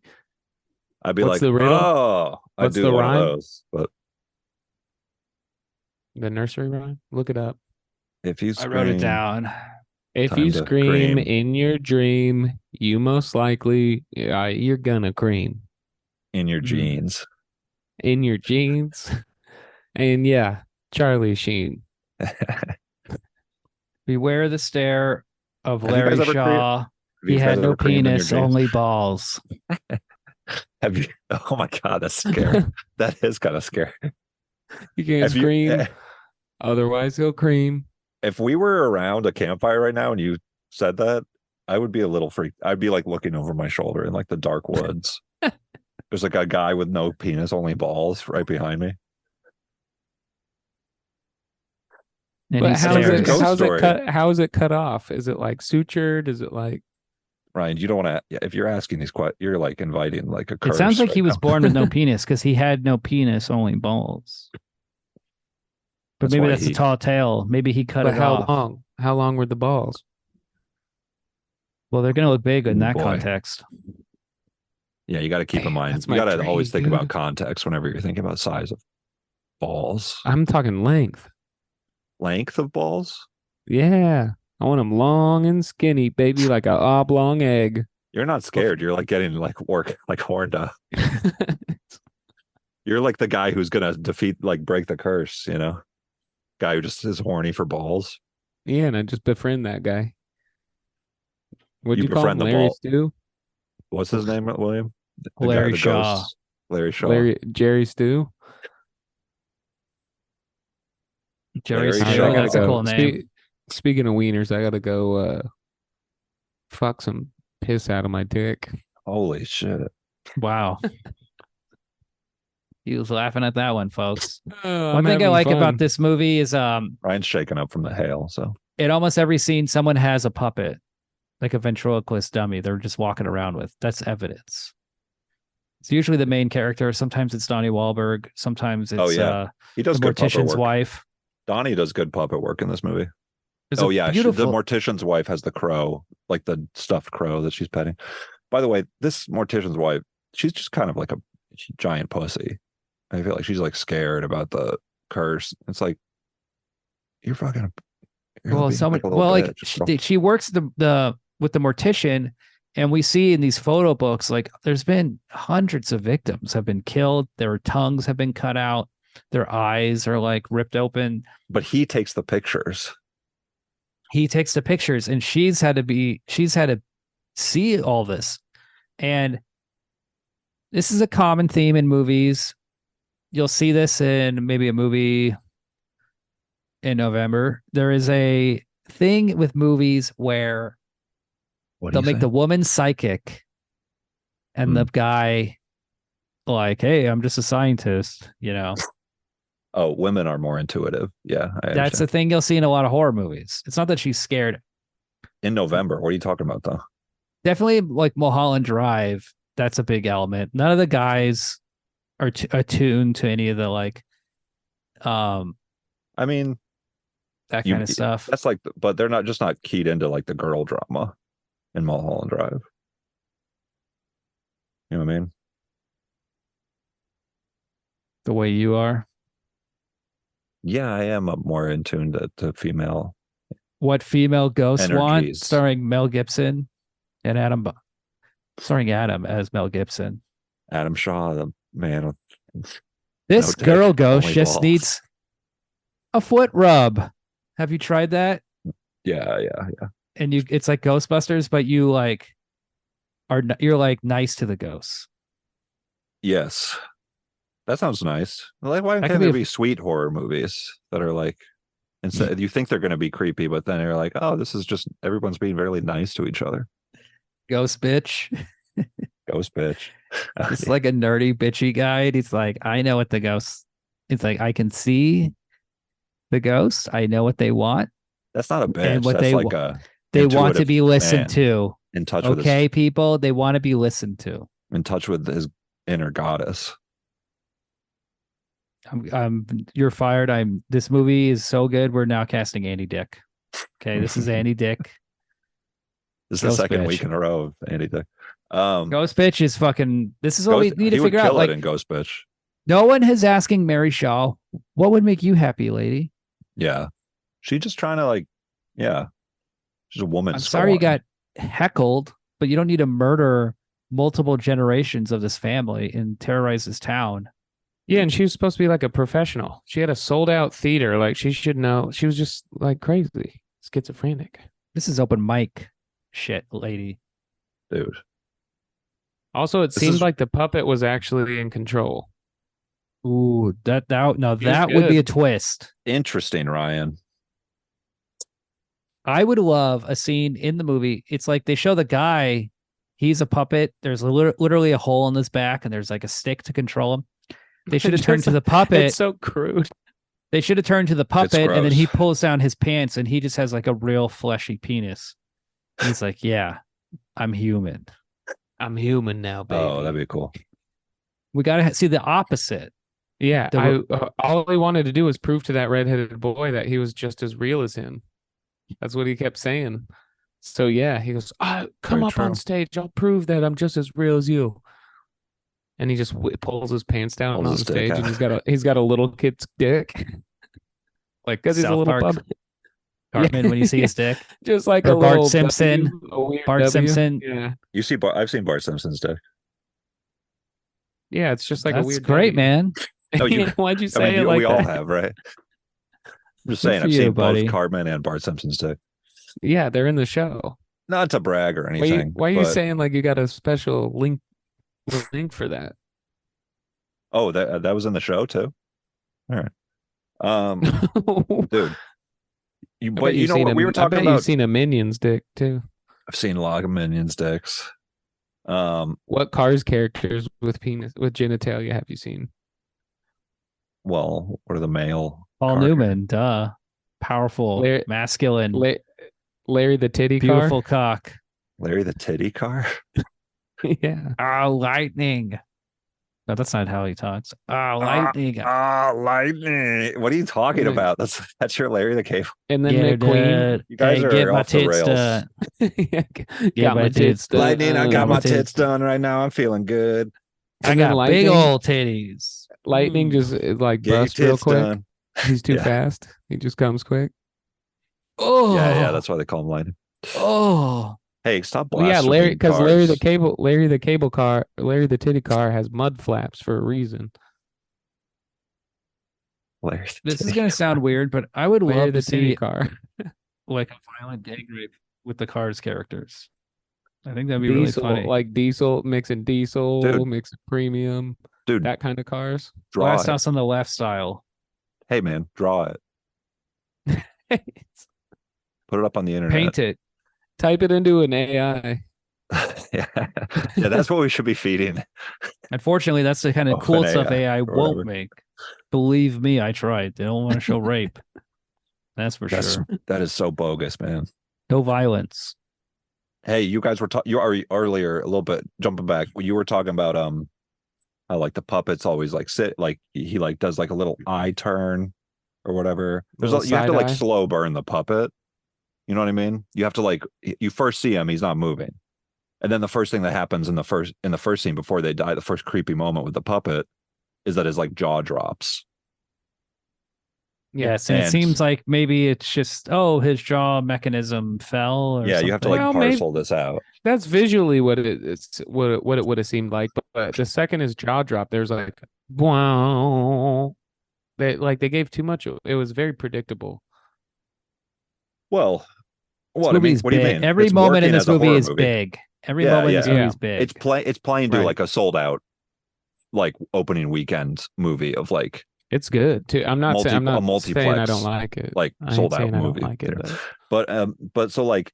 I'd be What's like, the riddle? oh, I'd What's do the one rhyme? of those. But The nursery rhyme? Look it up. if you I scream, wrote it down. If Time you to scream cream. in your dream, you most likely you're gonna cream in your Mm. jeans. in your jeans. And yeah, Charlie Sheen. Beware the stare of Have you Larry guys ever Shaw. Have He you guys had no ever creamed in your penis, jeans? only balls. Have you? Oh my god, that's scary. That is kind of scary. You can't Have you- scream, otherwise he'll cream. If we were around a campfire right now and you said that, I would be a little freaked. I'd be like looking over my shoulder in like the dark woods. There's like a guy with no penis, only balls right behind me. And But he stares. Ghost story. how is it cut off? Is it like sutured? Is it like Ryan, you don't want to. If you're asking these questions, you're like inviting like a It curse. sounds like right he was now. born with no penis because he had no penis, only balls. But That's maybe why that's a he- tall tale. Maybe he cut but it how off. long? How long were the balls? Well, they're going to look big in Ooh, that boy. context. Yeah, you got to keep in Damn, mind. that's You my got to always dream, think about dude. context whenever you're thinking about size of balls, I'm talking length. length of balls. Yeah. I want them long and skinny, baby, like a oblong egg. You're not scared. You're like getting like horned up. You're like the guy who's gonna break the curse. You know, guy who just is horny for balls. Yeah, and I just befriend that guy. What'd You you call him? befriend the Larry ball. Stew? What's his name, William? The guy, Larry the Shaw. ghost. Larry Shaw. Jerry Stew. Jerry Larry Stew. Shaw. That's a cool name. Speaking of wieners, I gotta go fuck some piss out of my dick. Holy shit. Wow. He was laughing at that one, folks. Oh, One I'm thing I having like fun. about this movie is Ryan's shaking up from the hail, so in almost every scene someone has a puppet, like a ventriloquist dummy they're just walking around with. That's evidence. It's usually the main character. Sometimes it's Donnie Wahlberg. Sometimes it's he does the good puppet mortician's work. wife. Donnie does good puppet work in this movie. There's Oh a yeah, the beautiful. mortician's wife has the crow, like the stuffed crow that she's petting. By the way, this mortician's wife, she's just kind of like a giant pussy. I feel like she's like scared about the curse. It's like you're fucking. Well, someone. Well, like she works the with the mortician, and we see in these photo books, like there's been hundreds of victims have been killed. Their tongues have been cut out. Their eyes are like ripped open. But he takes the pictures. He takes the pictures, and she's had to see all this. And this is a common theme in movies. You'll see this in maybe a movie in November. There is a thing with movies where they'll make the woman psychic and the guy like, hey, I'm just a scientist, you know. Oh, women are more intuitive. Yeah, that's the thing you'll see in a lot of horror movies. It's not that she's scared. In November, what are you talking about, though? Definitely like Mulholland Drive. That's a big element. None of the guys are attuned to any of the like, I mean, that kind of stuff. That's like, but they're not keyed into like the girl drama in Mulholland Drive. You know what I mean? The way you are. Yeah, I am more in tune to female. What female ghosts want, energies. starring Mel Gibson and starring Adam as Mel Gibson. Adam Shaw, the man with this no girl dick, ghost only just balls. needs a foot rub. Have you tried that? Yeah. And it's like Ghostbusters, but you like you're like nice to the ghosts. Yes. That sounds nice. Like, why can't there be sweet horror movies that are like, instead you think they're going to be creepy, but then you're like, oh, this is just everyone's being really nice to each other. Ghost bitch. Ghost bitch. It's like a nerdy bitchy guy. And he's like, I know what the ghosts. It's like I can see the ghosts. I know what they want. That's not a bitch. And what That's like a they want to be listened man to. In touch with his, people, they want to be listened to. In touch with his inner goddess. You're fired. This movie is so good. We're now casting Andy Dick. Okay, this is Andy Dick. This is the second week in a row of Andy Dick. Ghost bitch is fucking. This is what we need to figure out. Like, in Ghost bitch. No one is asking Mary Shaw, what would make you happy, lady? Yeah, she's just trying to like, yeah, she's a woman. I'm sorry you got heckled, but you don't need to murder multiple generations of this family and terrorize this town. Yeah, and she was supposed to be like a professional. She had a sold out theater. Like she should know. She was just like crazy, schizophrenic. This is open mic shit, lady. Dude. Also, it seemed like the puppet was actually in control. Ooh, that would be a twist. Interesting, Ryan. I would love a scene in the movie. It's like they show the guy, he's a puppet. There's literally a hole in his back, and there's like a stick to control him. They should have turned to the puppet. It's so crude. They should have turned to the puppet, and then he pulls down his pants, and he just has like a real fleshy penis. And he's like, "Yeah, I'm human. I'm human now, baby." Oh, that'd be cool. We gotta see the opposite. Yeah, all he wanted to do was prove to that redheaded boy that he was just as real as him. That's what he kept saying. So yeah, he goes, "Come up on stage. I'll prove that I'm just as real as you." And he just pulls his pants down on stage, and he's got a little kid's dick, like because he's a little puppet. Cartman, when you see his dick, just like or a Bart little Simpson. Bart Simpson. Yeah, I've seen Bart Simpson's dick. Yeah, it's just like That's a weird. Great, man. No, why'd you say it like we that? all have, right? I'm just saying, I've seen both Cartman and Bart Simpson's dick. Yeah, they're in the show. Not to brag or anything. Why are you saying like you got a special link for that? Oh, that was in the show too. All right. Dude, I bet you know what we were I talking bet about? you've seen a Minions dick too. I've seen a lot of Minions dicks. What Cars characters with genitalia have you seen? Well, what are the male? Paul car Newman, duh. Powerful, Larry, masculine, Larry the titty beautiful car. cock. Larry the titty car? Yeah. Oh, lightning. No, that's not how he talks. Oh, lightning. Lightning. What are you talking about? That's your Larry the Cable. And then Yeah, McQueen. dude. You guys Hey, are get my off the tits rails. done. Got my tits done. Lightning, I got my tits tits done right now. I'm feeling good. I And then got big Lightning- old titties. Lightning just like Get your busts real tits quick. done. He's too Yeah. fast. He just comes quick. Oh, Yeah, that's why they call him Lightning. Oh, Hey, stop Well, yeah, blasting. Larry, because Larry the titty car has mud flaps for a reason. Larry the this is titty gonna sound weird, but I would Larry love the to titty see car. like a violent gang rape with the Cars characters. I think that'd be really Diesel, funny. like diesel, mixing Dude. premium, Dude, that kind of cars. draw Last it. House on the Left style. Hey, man, draw it. Put it up on the internet. Paint it. Type it into an AI. yeah. Yeah, that's what we should be feeding. Unfortunately, that's the kind of Oh, cool an stuff AI AI or won't whatever. make. Believe me, I tried. They don't want to show rape. That's for sure. That is so bogus, man. No violence. Hey, you guys were talking. You are earlier a little bit jumping back. You were talking about how like the puppets always like sit like he like does like a little eye turn or whatever. Little You have to like side eye. slow burn the puppet. You know what I mean? You have to like you first see him, he's not moving, and then the first thing that happens in the first scene before they die, the first creepy moment with the puppet is that his like jaw drops. Yes, and it And- seems like maybe it's just his jaw mechanism fell. Or Yeah, you have to like Well, parcel this out. That's visually what it's what it would have seemed like. But the second his jaw dropped, there's like wow. They gave too much. It was very predictable. Well, This what I mean? movie's What do you big. mean? Every It's moment in working this as a movie horror is big. Every moment in this movie is big. It's playing to Right. like a sold out like opening weekend movie of like It's good too. I'm not saying a saying I multiplex, don't like it. like I ain't sold out saying I don't movie. like it, you know? but But so like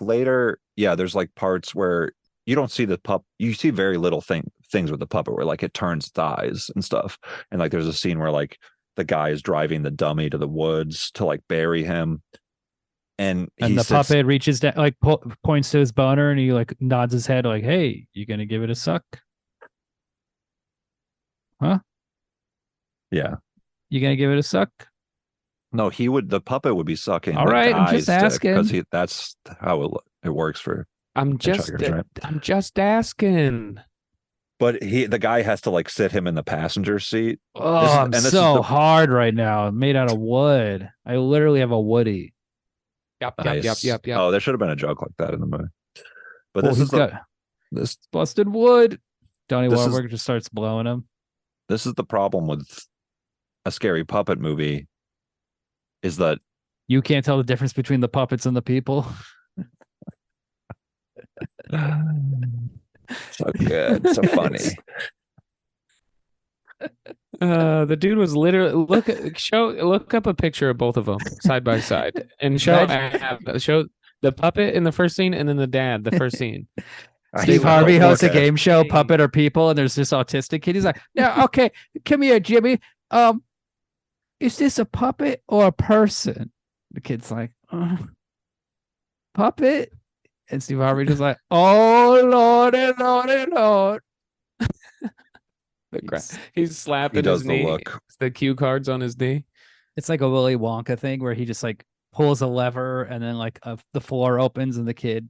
later, yeah, there's like parts where you don't see the you see very little things with the puppet where like it turns its eyes and stuff. And like there's a scene where like the guy is driving the dummy to the woods to like bury him. And the puppet reaches down, like points to his boner, and he like nods his head, like, "Hey, you gonna give it a suck? Huh? Yeah. You gonna give it a suck?" No, the puppet would be sucking. All the right, I'm just guy's dick, asking. that's how it works for. I'm just hitchhikers, right? I'm just asking. But the guy has to like sit him in the passenger seat. Oh, I'm so hard right now. I'm made out of wood. I literally have a woody. Yep. Oh, there should have been a joke like that in the movie. But Well, this he's is got this busted wood. Donnie This is- Wahlberg just starts blowing him. this is the problem with a scary puppet movie, is that You can't tell the difference between the puppets and the people. so good, so funny. The dude was literally look up a picture of both of them side by side and show the puppet in the first scene and then the dad the first scene. Steve will Harvey hosts a look at- game show, Puppet or People, and there's this autistic kid. He's like, "Yeah, okay, come here, Jimmy. Is this a puppet or a person?" The kid's like, "Puppet," and Steve Harvey just like, "Oh Lordy, Lordy, Lord." He's slapping He does his the knee. look. The cue cards on his knee. It's like a Willy Wonka thing where he just like pulls a lever and then like the floor opens and the kid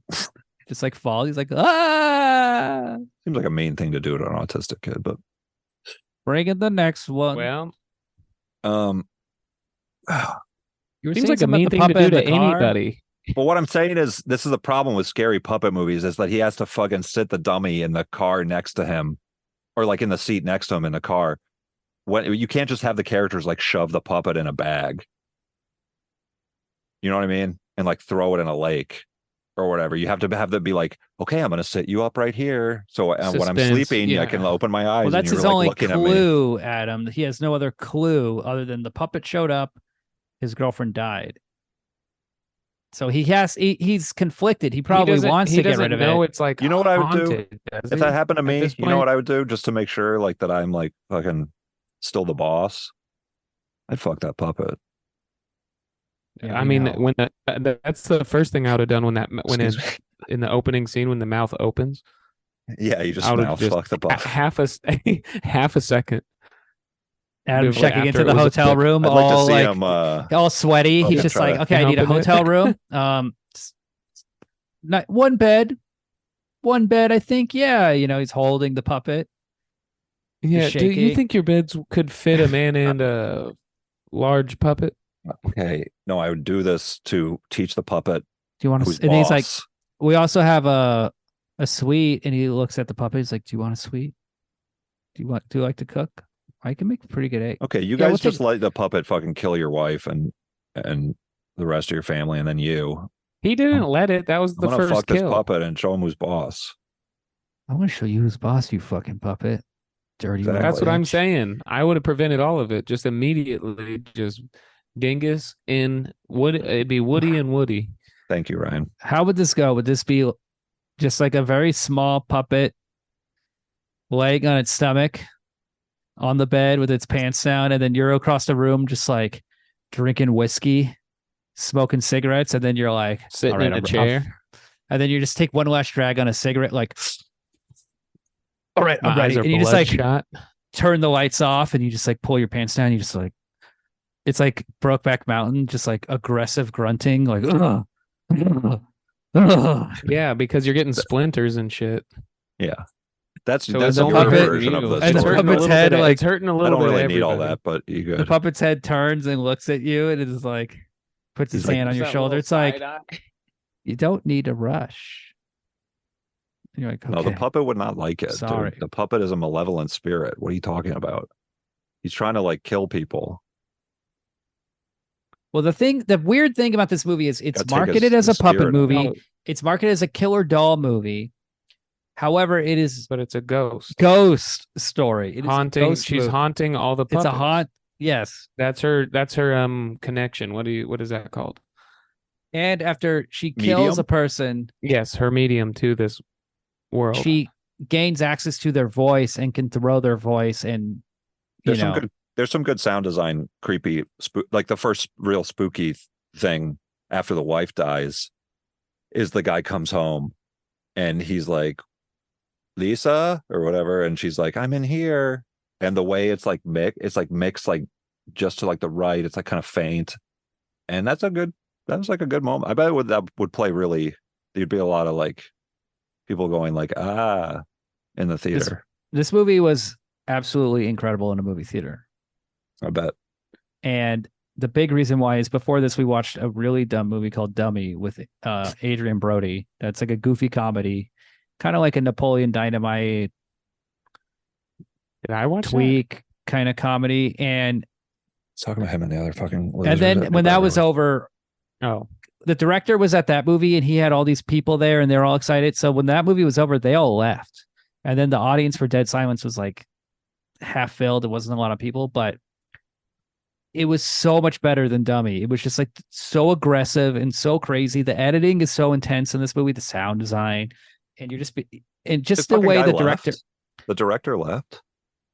just like falls. He's like, "Ah!" Seems like a mean thing to do to an autistic kid, but Bring in the next one. Well, um You were seems saying like a something mean about the thing to puppet do in to the car? anybody. but what I'm saying is this is the problem with scary puppet movies, is that he has to fucking sit the dummy in the car next to him, or like in the seat next to him in the car. When you can't just have the characters like shove the puppet in a bag. You know what I mean? And like throw it in a lake. or whatever. You have to have that be like, okay, I'm going to sit you up right here. So when I'm Suspense, sleeping, I yeah. can open my eyes Well, and that's you're his like only looking at me. clue, Adam. He has no other clue other than the puppet showed up, his girlfriend died. So he's conflicted. He probably wants He to get doesn't rid of know it. it's like You know what I would do? haunted, does If he? that happened to At me, this you know point? what I would do just to make sure like that I'm like fucking still the boss? I'd fuck that puppet. Yeah, I we mean, know. when that's the first thing I would have done when Excuse me. in the opening scene when the mouth opens, Yeah, you just I would mouth have just fuck the puppet. half a second. Adam before- checking after into it the was hotel over. room, I'd like to all see like him all sweaty. He's fucking just try like, to okay, I need a open it. hotel room. Not one bed. I think. Yeah, he's holding the puppet. Yeah, do you shaking. think your beds could fit a man and a large puppet? okay. No, I would do this to teach the puppet Do you want who's to? And he's like, boss. we also have a suite, and he looks at the puppet. He's like, do you want a suite? Do you like to cook? I can make pretty good egg. Okay, you Yeah, guys we'll just take- let the puppet fucking kill your wife and the rest of your family, and then you. He didn't let it. That was I'm the gonna first fuck this kill. puppet and show him who's boss. I want to show you who's boss, you fucking puppet. Dirty little That's what I'm bitch. saying. I would have prevented all of it just immediately. Just Dingus in Woody. It'd be Woody and Woody. Thank you, Ryan. How would this go? Would this be just like a very small puppet laying on its stomach on the bed with its pants down, and then you're across the room just like drinking whiskey, smoking cigarettes, and then you're like Sitting all right, in a I'm- chair. and then you just take one last drag on a cigarette, like, all right, My I'm ready. eyes are And you just like bloodshot. turn the lights off, and you just like pull your pants down. You just like, it's like Brokeback Mountain, just like aggressive grunting, like, ugh, ugh, ugh. Yeah, because you're getting splinters and shit. Yeah, that's So that's it's your puppet- version of you. the and It's the story. hurting a puppet's little head, bit. like- It's hurting a I little don't bit. really need all everybody. that, but you The good. puppet's head turns and looks at you, and it is like, puts his He's like, hand on your That shoulder. little It's like, side eye. you don't need to rush. And you're like, okay. No, the puppet would not like it. dude. Sorry. The puppet is a malevolent spirit. What are you talking about? He's trying to like kill people. Well, the weird thing about this movie is it's Gotta take marketed his as a puppet spirit out. movie. No, It's marketed as a killer doll movie. However, it is but it's a ghost ghost story. It is a haunting. ghost She's movie. haunting all the It's puppets. a haunt. Yes. That's her connection. What is that called? And after she kills Medium? a person, Yes, her medium to this world. she gains access to their voice and can throw their voice, and There's some good sound design, creepy, like the first real spooky thing after the wife dies is the guy comes home and he's like, Lisa or whatever, and she's like, I'm in here. And the way it's like mixed like just to like the right, it's like kind of faint. And that was like a good moment. I bet that would play really, there'd be a lot of like people going like, in the theater. this movie was absolutely incredible in a movie theater. I bet. And the big reason why is before this, we watched a really dumb movie called Dummy with Adrian Brody. That's like a goofy comedy, kind of like a Napoleon Dynamite Did I watch tweak kind of comedy. And Talking about him and the other fucking. and then when that was over, that? Oh, the director was at that movie and he had all these people there and they're all excited. So when that movie was over, they all left. And then the audience for Dead Silence was like half filled. It wasn't a lot of people, but it was so much better than Dummy. It was just like so aggressive and so crazy. The editing is so intense in this movie, the sound design, and just the way the director left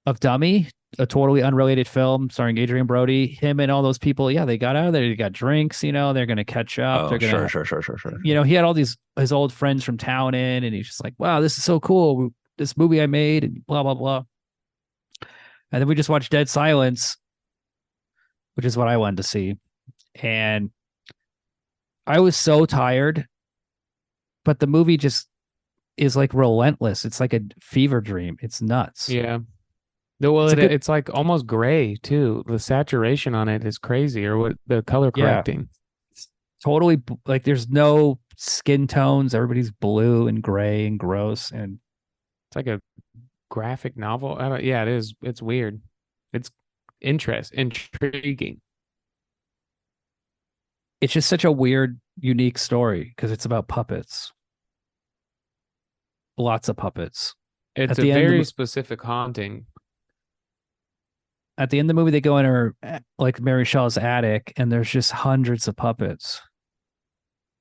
of Dummy, a totally unrelated film starring Adrian Brody, him and all those people. Yeah, they got out of there. They got drinks, they're going to catch up. Oh, They're going to, sure. he had all his old friends from town in, and he's just like, wow, this is so cool. This movie I made and blah, blah, blah. And then we just watched Dead Silence, which is what I wanted to see. And I was so tired, but the movie just is like relentless. It's like a fever dream. It's nuts. yeah. Well, It's a good- it's like almost gray too. The saturation on it is crazy, or what the color Yeah. correcting. Totally like there's no skin tones. Everybody's blue and gray and gross. And It's like a graphic novel. Yeah, it is. It's weird. It's intriguing. it's just such a weird unique story because it's about puppets. Lots of puppets. It's At a the end, very specific haunting. at the end of the movie, they go in her like Mary Shaw's attic, and there's just hundreds of puppets.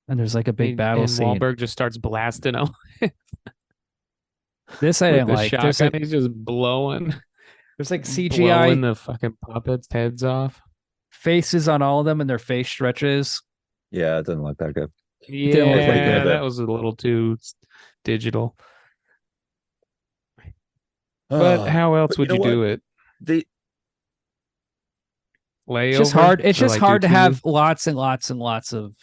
And there's like a big battle and scene. Wahlberg just starts blasting them This I with didn't the like. There's shotgun. like He's just blowing CGI the fucking puppets' heads off. faces on all of them, and their face stretches. Yeah, it didn't look that good. didn't look like Yeah, that. that was a little too digital. But how else would you you know do what? it? The Layover? It's just hard. It's Or, just like, hard do to two? have lots and lots and lots of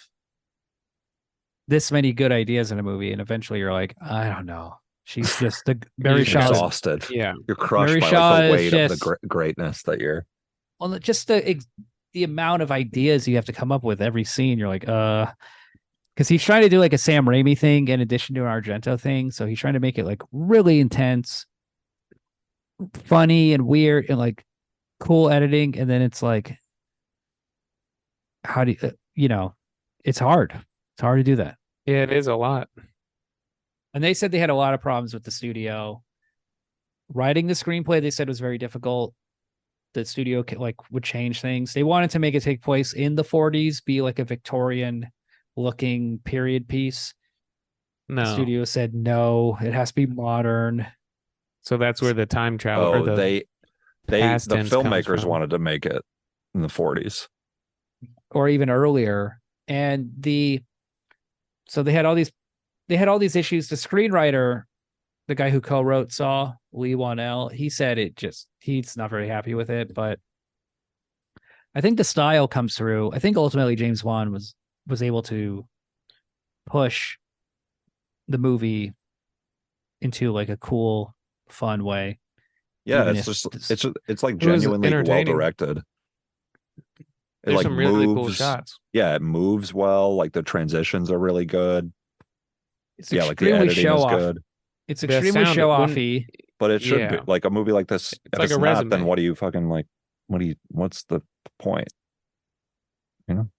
this many good ideas in a movie, and eventually you're like, I don't know. She's just the Mary You're Shaw's. exhausted. Yeah. You're crushed Mary by Shaw like the is weight of the just- greatness that you're. Well, just the amount of ideas you have to come up with every scene. You're like, because he's trying to do like a Sam Raimi thing in addition to an Argento thing. So he's trying to make it like really intense, funny and weird, and like cool editing. And then it's like, how do you, it's hard. It's hard to do that. Yeah, it is a lot. And they said they had a lot of problems with the studio. Writing the screenplay, they said was very difficult. The studio would change things. They wanted to make it take place in the 40s, be like a Victorian looking period piece. No. The studio said no, it has to be modern. So that's where the time travel or the the past tense comes filmmakers from. wanted to make it in the 40s. Or even earlier. And so they had all these issues. The screenwriter, the guy who co-wrote Saw, Lee Wanell, he said he's not very happy with it, but I think the style comes through. I think ultimately James Wan was able to push the movie into like a cool, fun way. Yeah, Even it's if just it's like It was genuinely well entertaining. directed. It There's like some really cool moves. shots. Yeah, it moves well. Like the transitions are really good. It's Yeah, like the extremely editing show is off. good. It's The extremely sound- show when- offy. But it should be Yeah. like a movie like this. If like it's a not, then resume. what do you fucking like? What's the point? You know?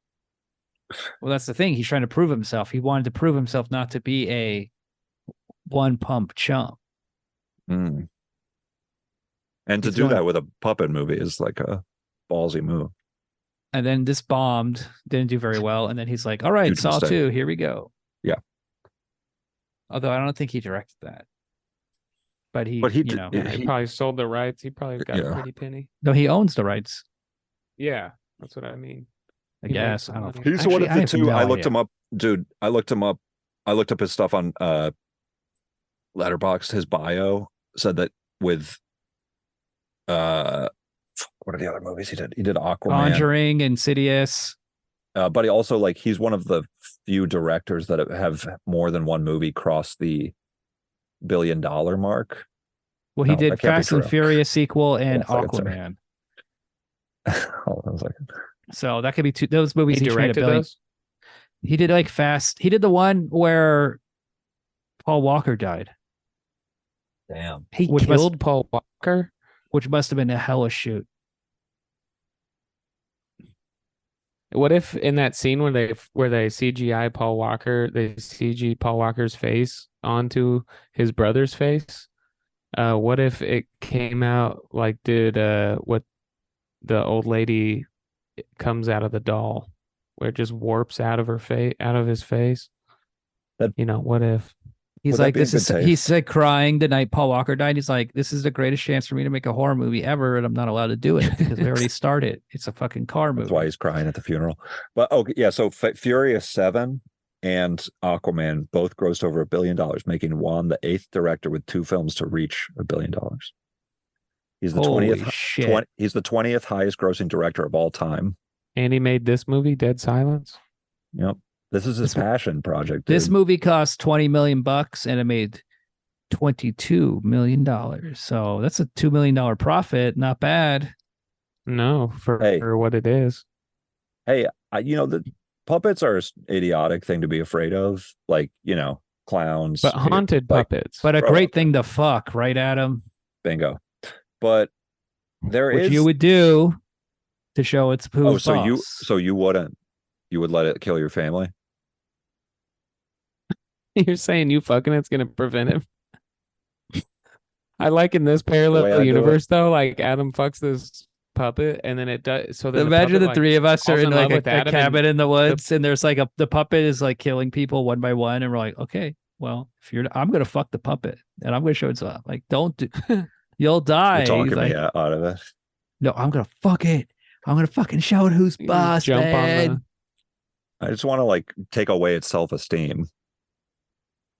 Well, that's the thing. He's trying to prove himself. He wanted to prove himself not to be a one pump chump. Mm. And to He's do going- that with a puppet movie is like a ballsy move. And then this bombed, didn't do very well. And then he's like, all right, Huge Saw mistake. 2, here we go. Yeah. Although I don't think he directed that. But he But he you did- know, Yeah, he probably sold the rights. He probably got Yeah. a pretty penny. no, he owns the rights, Yeah, that's what I mean. I He makes guess. some I don't money. know. He's one Actually, of I the have two. no I looked idea. him up, dude. I looked him up. I looked up his stuff on Letterboxd. His bio said that with what are the other movies he did? He did Aquaman. Conjuring, Insidious. But he also he's one of the few directors that have more than one movie cross the $1 billion mark. Well, he No, did that can't be Fast and true. Furious sequel and Hold on a second, Aquaman. Hold on a second. So that could be those movies He each made directed $1 billion. those. He did like Fast. He did the one where Paul Walker died, Damn. He Which killed Paul Walker. which must have been a hellish shoot. What if in that scene where they CGI Paul Walker, they CG Paul Walker's face onto his brother's face? What if it came out like did what the old lady comes out of the doll, where it just warps out of her face, out of his face? That- What if? He's Would that like, be in this good is. taste? He's like crying the night Paul Walker died. He's like, this is the greatest chance for me to make a horror movie ever, and I'm not allowed to do it because we already started. It's a fucking car movie. That's why he's crying at the funeral. But okay, yeah. So Furious 7 and Aquaman both grossed over $1 billion, making Wan the 8th director with 2 films to reach $1 billion. He's the Holy 20th. shit. He's the 20th highest grossing director of all time. And he made this movie, Dead Silence. Yep. This is his This- passion project. This dude. movie cost $20 million and it made $22 million. So that's a $2 million profit. Not bad. No, for Hey. what it is. Hey, the puppets are an idiotic thing to be afraid of. Clowns. But haunted like, puppets. But a Bro. great thing to fuck, right, Adam? Bingo. But there is. Which you would do to show it's who's Oh, so boss. you wouldn't. You would let it kill your family? You're saying you fucking it's gonna prevent him. I like in this The way I parallel do it. universe though, like Adam fucks this puppet and then it does so then the Imagine puppet, the like, three of us are falls in like love with a Adam cabin in the the woods, and there's like the puppet is like killing people one by one, and we're like, okay, well, if you're, I'm gonna fuck the puppet, and I'm gonna show it up. Like, don't do, you'll die. You're He's talking me like, out of it. no, I'm gonna fuck it. I'm gonna fucking show it who's you boss, jump on man. I just want to like take away its self-esteem.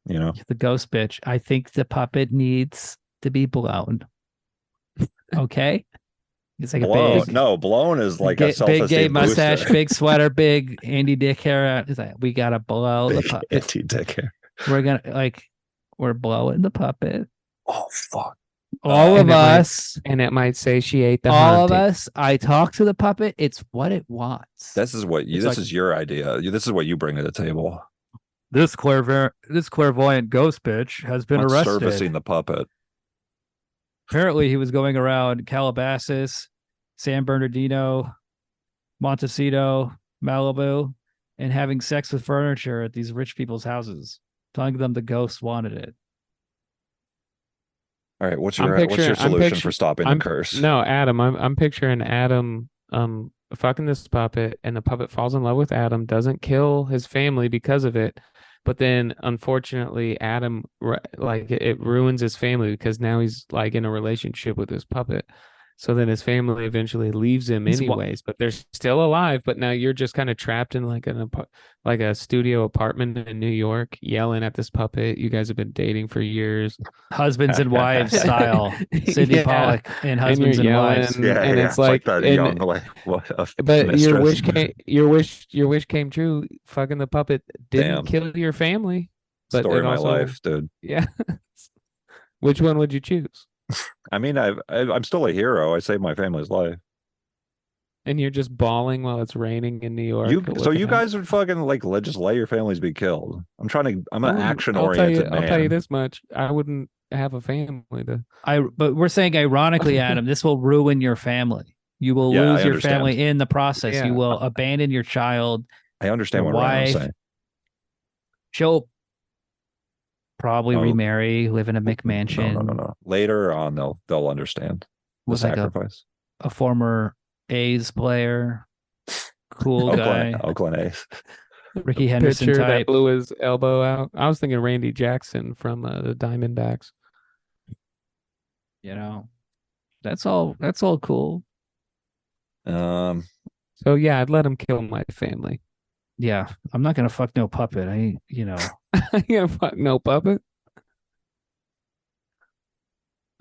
You know, The ghost bitch. I think the puppet needs to be blown. Okay. It's like blown. a big, No, blown is like a big gay self-esteem mustache, booster. big sweater, big Andy Dick hair out. It's like, we gotta blow the Big puppet. anti-dick hair. We're gonna like, we're blowing the puppet. Oh fuck! All of and it might- us, and it might say she ate the all of haunting. us. I talk to the puppet. It's what it wants. This is what you. It's This like- is your idea. This is what you bring to the table. This clairvoyant ghost bitch has been Not arrested. servicing the puppet. Apparently, he was going around Calabasas, San Bernardino, Montecito, Malibu, and having sex with furniture at these rich people's houses, telling them the ghost wanted it. All right, what's I'm your picturing- I'm solution picture- for stopping I'm- the curse? No, Adam, I'm picturing Adam fucking this puppet and the puppet falls in love with Adam, doesn't kill his family because of it, but then unfortunately Adam like it ruins his family because now he's like in a relationship with this puppet. So then his family eventually leaves him He's anyways, but they're still alive. But now you're just kind of trapped in like like a studio apartment in New York, yelling at this puppet. You guys have been dating for years. Husbands and wives style. Sidney Yeah. Pollock and Husbands you're and yelling, Wives. and it's like, that and- young like what a but your mistress. wish came true. Fucking the puppet didn't Damn. kill your family. But Story it of my also- life, dude. Yeah. Which one would you choose? I mean, I'm still a hero. I saved my family's life. And you're just bawling while it's raining in New York. So you guys would fucking like just let your families be killed. I'm an action oriented man. I'll tell you this much: I wouldn't have a family to. But we're saying ironically, Adam, this will ruin your family. You will Yeah, lose I your understand. family in the process. Yeah. You will abandon your child. I understand Your what Ryan's wife, saying. She'll probably Oh. remarry, live in a McMansion. No. Later on, they'll understand the With like sacrifice. a former A's player, cool guy, Oakland A's. Ricky Henderson Pitcher that type. blew his elbow out. I was thinking Randy Jackson from the Diamondbacks. You know, that's all cool. Um, So yeah, I'd let him kill my family. Yeah, I'm not gonna fuck no puppet. You know, I ain't fuck no puppet.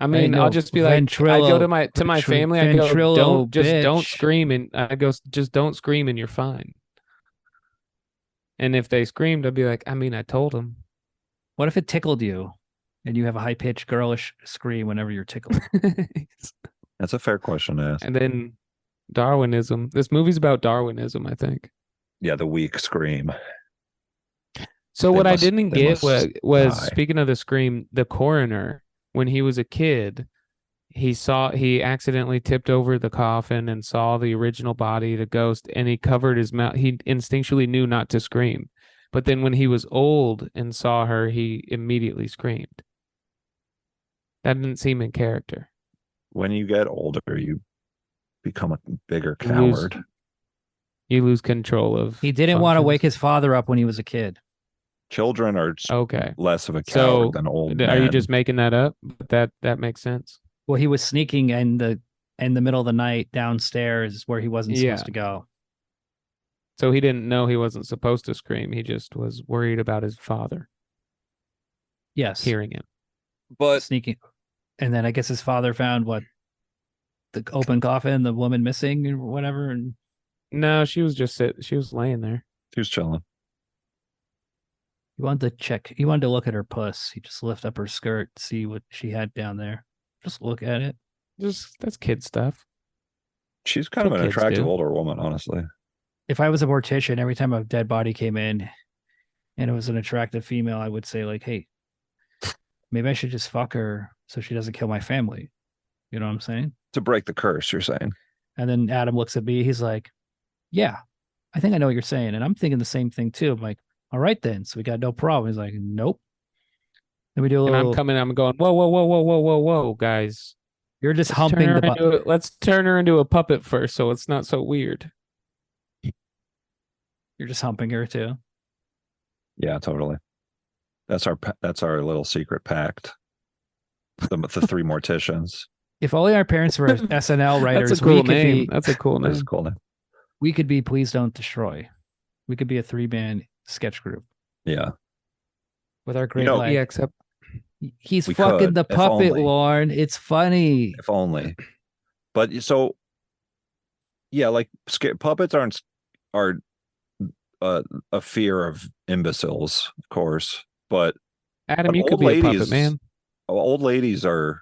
I mean, know I'll just be like, I go to my family. I go, don't bitch. scream, and I go, just don't scream, and you're fine. And if they screamed, I'd be like, I mean, I told them. What if it tickled you, and you have a high pitched girlish scream whenever you're tickled? that's a fair question to ask. And then Darwinism. This movie's about Darwinism, I think. Yeah, the weak scream. So They what I must- didn't they get must was die. speaking of the scream, the coroner, when he was a kid, he accidentally tipped over the coffin and saw the original body, the ghost, and he covered his mouth. He instinctually knew not to scream. But then when he was old and saw her, he immediately screamed. That didn't seem in character. When you get older, you become a bigger You lose- coward. You lose control of. He didn't want to functions. wake his father up when he was a kid. Children are Okay. less of a coward So than old are you men. just making that up? That makes sense. Well, he was sneaking in the middle of the night downstairs where he wasn't Yeah. supposed to go. So he didn't know he wasn't supposed to scream. He just was worried about his father Yes, hearing him. But sneaking, and then I guess his father found the open coffin, the woman missing or whatever, and No, she was she was laying there. he was chilling. he wanted to check. He wanted to look at her puss. He just lift up her skirt, see what she had down there. Just look at it. That's kid stuff. She's kind of What an kids attractive do. older woman, honestly. If I was a mortician, every time a dead body came in and it was an attractive female, I would say like, hey, maybe I should just fuck her so she doesn't kill my family. You know what I'm saying? To break the curse, you're saying. And then Adam looks at me. He's like, yeah, I think I know what you're saying. And I'm thinking the same thing too. I'm like, all right then. So we got no problem. He's like, nope. Then we do a And little. I'm going, whoa, whoa, whoa, whoa, whoa, whoa, whoa, guys. You're just Let's humping turn her the butt. let's turn her into a puppet first, so it's not so weird. You're just humping her too. Yeah, totally. That's our little secret pact. The three morticians. If only our parents were SNL writers, That's a cool we could name. be. That's a cool That's name. cool name. We could be. Please don't destroy. We could be a 3-man sketch group Yeah. with our great. know, like, Yeah, except he's we fucking could, the if puppet, only. Lauren. It's funny. If only. But so, yeah, like puppets are a fear of imbeciles, of course. But Adam, you could be a puppet, man. Old ladies are.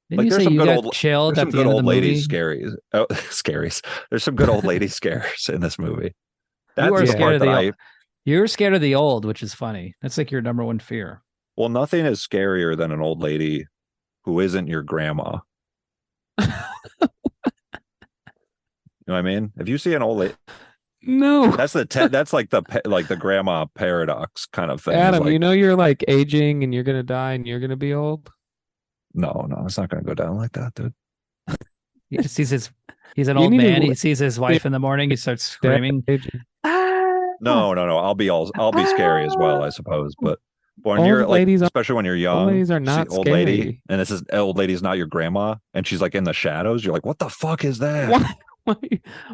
Didn't Like, you there's say some you good got old chilled There's at some the good end of the old movie? lady scaries. Oh, scaries. There's some good old lady scares in this movie. That's You are the scared part of that the. You're scared of the old, which is funny. That's like your number one fear. Well, nothing is scarier than an old lady who isn't your grandma. You know what I mean? If you see an old lady, No. that's that's like the grandma paradox kind of thing. It's Adam, like, you know you're like aging and you're gonna die and you're gonna be old. no, it's not going to go down like that, dude. He just sees his. He's an You old need to man. He li- sees his wife in the morning. He starts screaming. Aging. No. I'll be scary as well, I suppose. But when Old you're like, ladies are- especially when you're young, Old ladies are you see not old lady, scary. and this is old lady's not your grandma, and she's like in the shadows. You're like, what the fuck is that?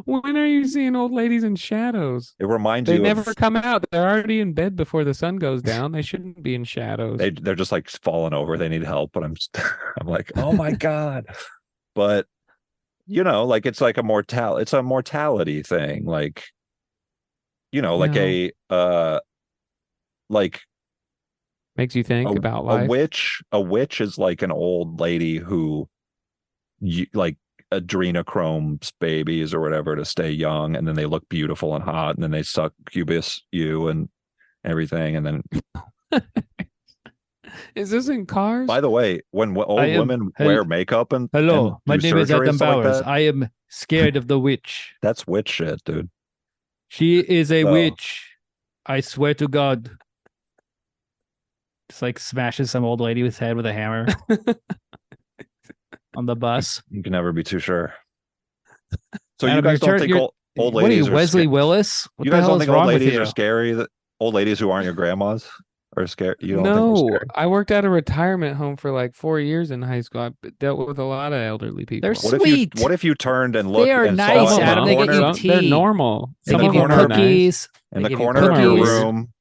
When are you seeing old ladies in shadows? It reminds They you never of come out. They're already in bed before the sun goes down. They shouldn't be in shadows. they're just like falling over. They need help, but I'm like, oh my god. But like it's like it's a mortality thing. Like, like like Makes you think about life. a witch is like an old lady who like adrenochromes babies or whatever to stay young, and then they look beautiful and hot, and then they suck you and everything, and then Is this in Cars? by the way, when old women wear makeup and Hello, my do name is surgery Adam and stuff like Bowers. that, I am scared of the witch. that's witch shit, dude. She is a So- witch. I swear to God. Just like smashes some old lady with his head with a hammer on the bus. You can never be too sure. So Adam, you guys you're don't think you're- old What are ladies you, are Wesley Willis? What You the guys hell don't is think old wrong with ladies you? are scary? That old ladies who aren't your grandmas are scary. You don't think No, they're scary? I worked at a retirement home for like 4 years in high school. I dealt with a lot of elderly people. They're What sweet. What if you turned and looked are and nice, saw in Adam. the They get corner, you They're tea. normal. They In the give you corner of- cookies. in They the give you corner of your cookies. room,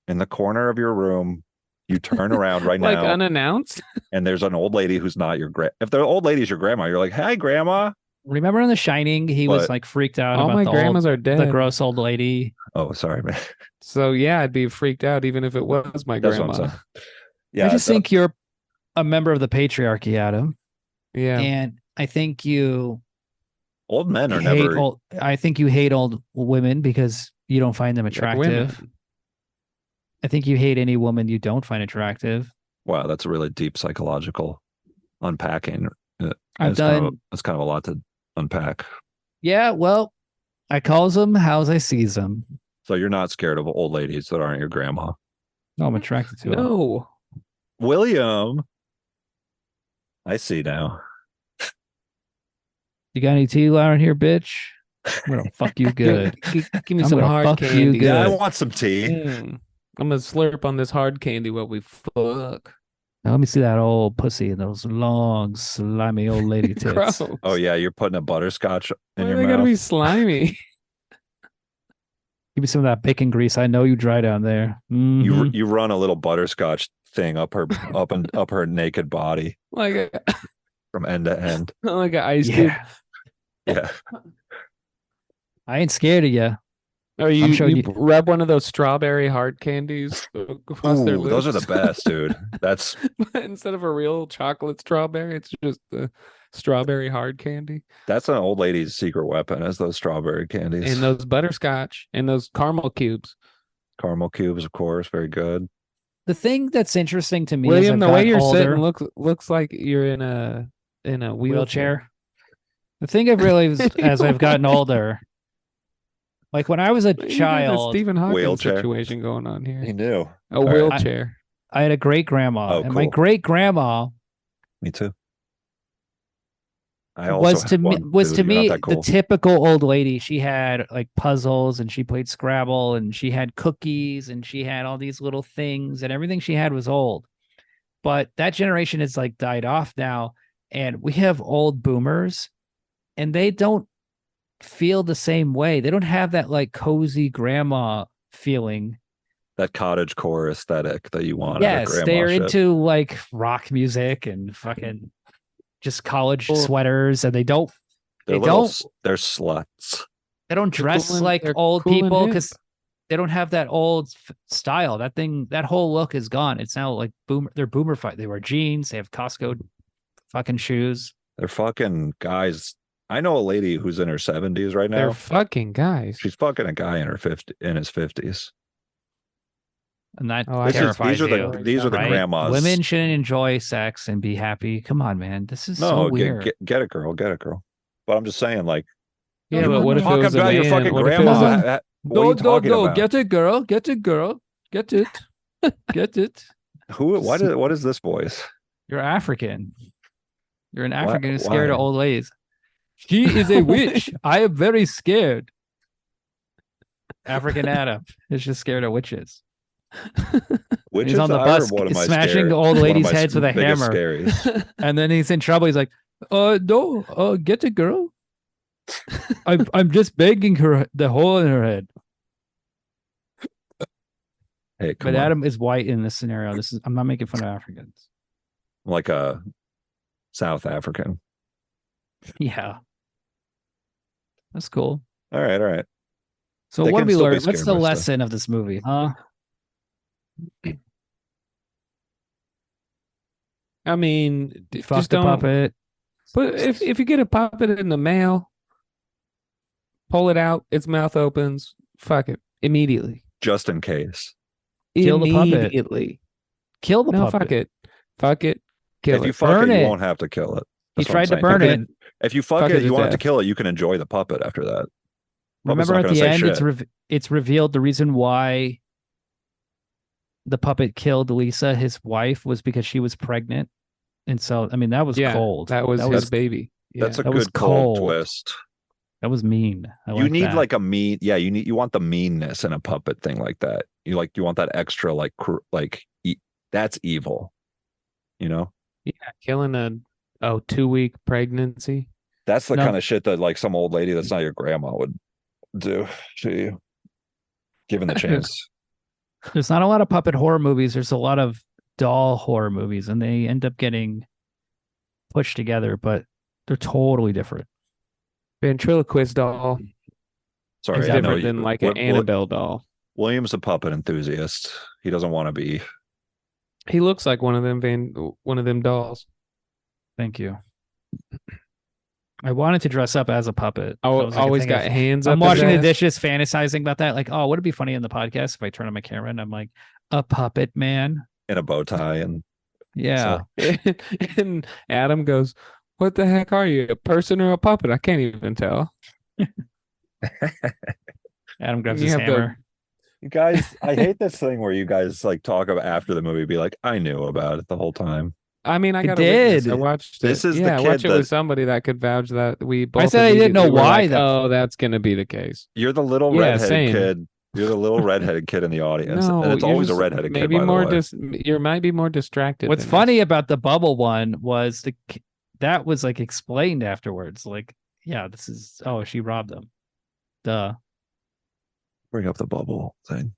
in the corner of your room, you turn around right Like now, unannounced. and there's an old lady who's not your if the old lady's your grandma, you're like, "Hey, grandma." Remember in The Shining, he was But- like freaked out All about my the grandmas are the dead. gross old lady. Oh, sorry, man. So yeah, I'd be freaked out even if it was my That's what I'm grandma. saying. Yeah, I just so- think you're a member of the patriarchy, Adam. Yeah. And I think you old men are hate never. old. I think you hate old women because you don't find them Like attractive. women. I think you hate any woman you don't find attractive. Wow, that's a really deep psychological unpacking. I've done. That's kind of a lot to unpack. Yeah, well, I calls them how's I sees them. So you're not scared of old ladies that aren't your grandma, No, I'm attracted to them. No. William. I see now. You got any tea around here, bitch? I'm gonna fuck you good. Give me I'm some gonna hard fuck you candy. good. Yeah, I want some tea. I'm gonna slurp on this hard candy while we fuck. Now let me see that old pussy and those long, slimy old lady tits. Gross. Oh yeah, you're putting a butterscotch in Why your they mouth. gotta be slimy? Give me some of that bacon grease. I know you dry down there. Mhm. You run a little butterscotch thing up her naked body like a from end to end. like an ice cube. Yeah, Yeah. I ain't scared of you. Or you, I'm showing you you- rub one of those strawberry hard candies across their Ooh, lips. those are the best, dude. That's Instead of a real chocolate strawberry, it's just the strawberry hard candy. an old lady's secret weapon, is those strawberry candies. And those butterscotch and those caramel cubes. Caramel cubes, of course, very good. The thing that's interesting to me William, is the I've way gotten you're older, sitting looks like you're in a wheelchair. wheelchair. The thing I've realized as I've gotten older Like when I was a You got that child, Stephen Hawking Wheelchair. situation going on He here. knew. A All right. wheelchair. I had a great grandma, Oh, and my cool. great grandma Me too. I also was to have me one, was dude. to You're not me that the cool. typical old lady. She had like puzzles, and she played Scrabble, and she had cookies, and she had all these little things, and everything she had was old. But that generation has like died off now, and we have old boomers, and they don't feel the same way. They don't have that like cozy grandma feeling. That cottage core aesthetic that you want at a Yes, grandma they're ship. into like rock music and fucking just college Well, sweaters, and they don't They're they little, don't they're sluts. they don't They're dress cool and- like they're old cool and people hip. because they don't have that old style. That whole look is gone. It's now like boomer. They're boomer fight. They wear jeans. They have Costco fucking shoes. They're fucking guys. I know a lady who's in her 70s right They're now. fucking guys. She's fucking a guy in his 50s. And that Oh, I terrifies these are you. the right? grandmas. Women shouldn't enjoy sex and be happy. Come on, man. This is so No, weird. get it, girl. Get it, girl. But I'm just saying, like, Yeah, you but what if it talk was a about your man? fucking What if it grandma? was a- What are you talking about? Get it, girl. Get it, girl. Get it. Get it. Who? What is this voice? You're African. You're an African who's Why? scared of old ladies. She is a witch. I am very scared. African Adam is just scared of witches. Which He's is on the I bus heard one of my smashing scare- old one of ladies' my heads with a biggest hammer. scaries. And then he's in trouble. He's like, no, get it, girl. I'm just begging her the hole in her head. Hey, come But on. Adam is white in this scenario. I'm not making fun of Africans. Like a South African. Yeah. That's cool. All right. So They what can do we still be learn? What's scared the by stuff. lesson of this movie? Huh? I mean, Fuck just the don't. puppet. But if you get a puppet in the mail, pull it out. Its mouth opens. Fuck it immediately. Just in case. Kill the puppet. Immediately. Kill the No, puppet. fuck it. Fuck it. Kill If you it. fuck Burn it, you it. won't have to kill it. He That's what I'm tried to saying. burn You it. can- If you fuck Fuck it, it you to won't have to death. kill it. You can enjoy the puppet after that. Puppet's Remember not at gonna the say end, shit. it's revealed the reason why the puppet killed Lisa, his wife, was because she was pregnant. And so, I mean, that was Yeah, cold. that was his was baby. Yeah. That's a that was good cold cold. twist. that was mean. You need that. like a mean, yeah. You want the meanness in a puppet thing like that. You want that extra that's evil. You know, Yeah, killing a 2-week pregnancy. that's the No. kind of shit that like some old lady that's not your grandma would do to you, given the chance. There's not a lot of puppet horror movies. There's a lot of doll horror movies, and they end up getting pushed together, but they're totally different. Ventriloquist doll Sorry, is I know different than like an Annabelle doll. William's a puppet enthusiast. He doesn't want to be. He looks like one of them dolls. Thank you. I wanted to dress up as a puppet. I That was, like, a always thing got of- hands up. I'm his washing the ass. dishes, fantasizing about that. Like, oh, would it be funny in the podcast if I turn on my camera and I'm like a puppet man? In a bow tie and Yeah. And Adam goes, "What the heck are you? A person or a puppet? I can't even tell." Adam grabs You his have to- hammer. you guys, I hate this thing where you guys like talk about after the movie, be like, I knew about it the whole time. I mean, I I got a witness. did. I watched it. This is the yeah, I watched kid it with that- somebody that could vouch that we both. said I didn't know immediately were why like, that- Oh, that's gonna be the case. You're the little Yeah, redheaded same. kid. You're the little redheaded kid in the audience, No, and it's you're always a just redheaded kid. maybe By more the way. you might be more distracted. What's than funny us. about the bubble one was that was like explained afterwards. Like, yeah, this is she robbed them. Duh. Bring up the bubble thing.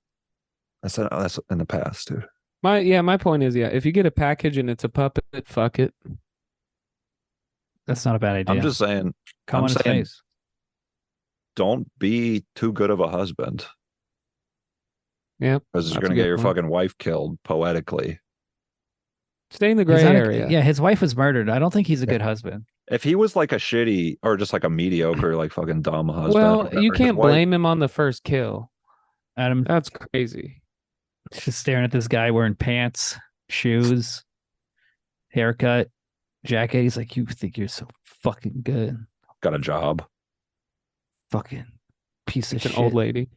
That's in the past, dude. My point is, if you get a package and it's a puppet, fuck it. That's not a bad idea. I'm just saying. Come I'm on his saying, face. don't be too good of a husband, Yep. because you're That's gonna a get good your point. fucking wife killed poetically. Stay in the He's gray not a- area. yeah, his wife was murdered. I don't think he's a good husband. If he was like a shitty or just like a mediocre, like fucking dumb husband, or Well, whatever, you his can't wife- blame him on the first kill. Adam That's crazy. just staring at this guy wearing pants, shoes, haircut, jacket. He's like, "You think you're so fucking good? got a job. Fucking Piece of It's an shit. old lady.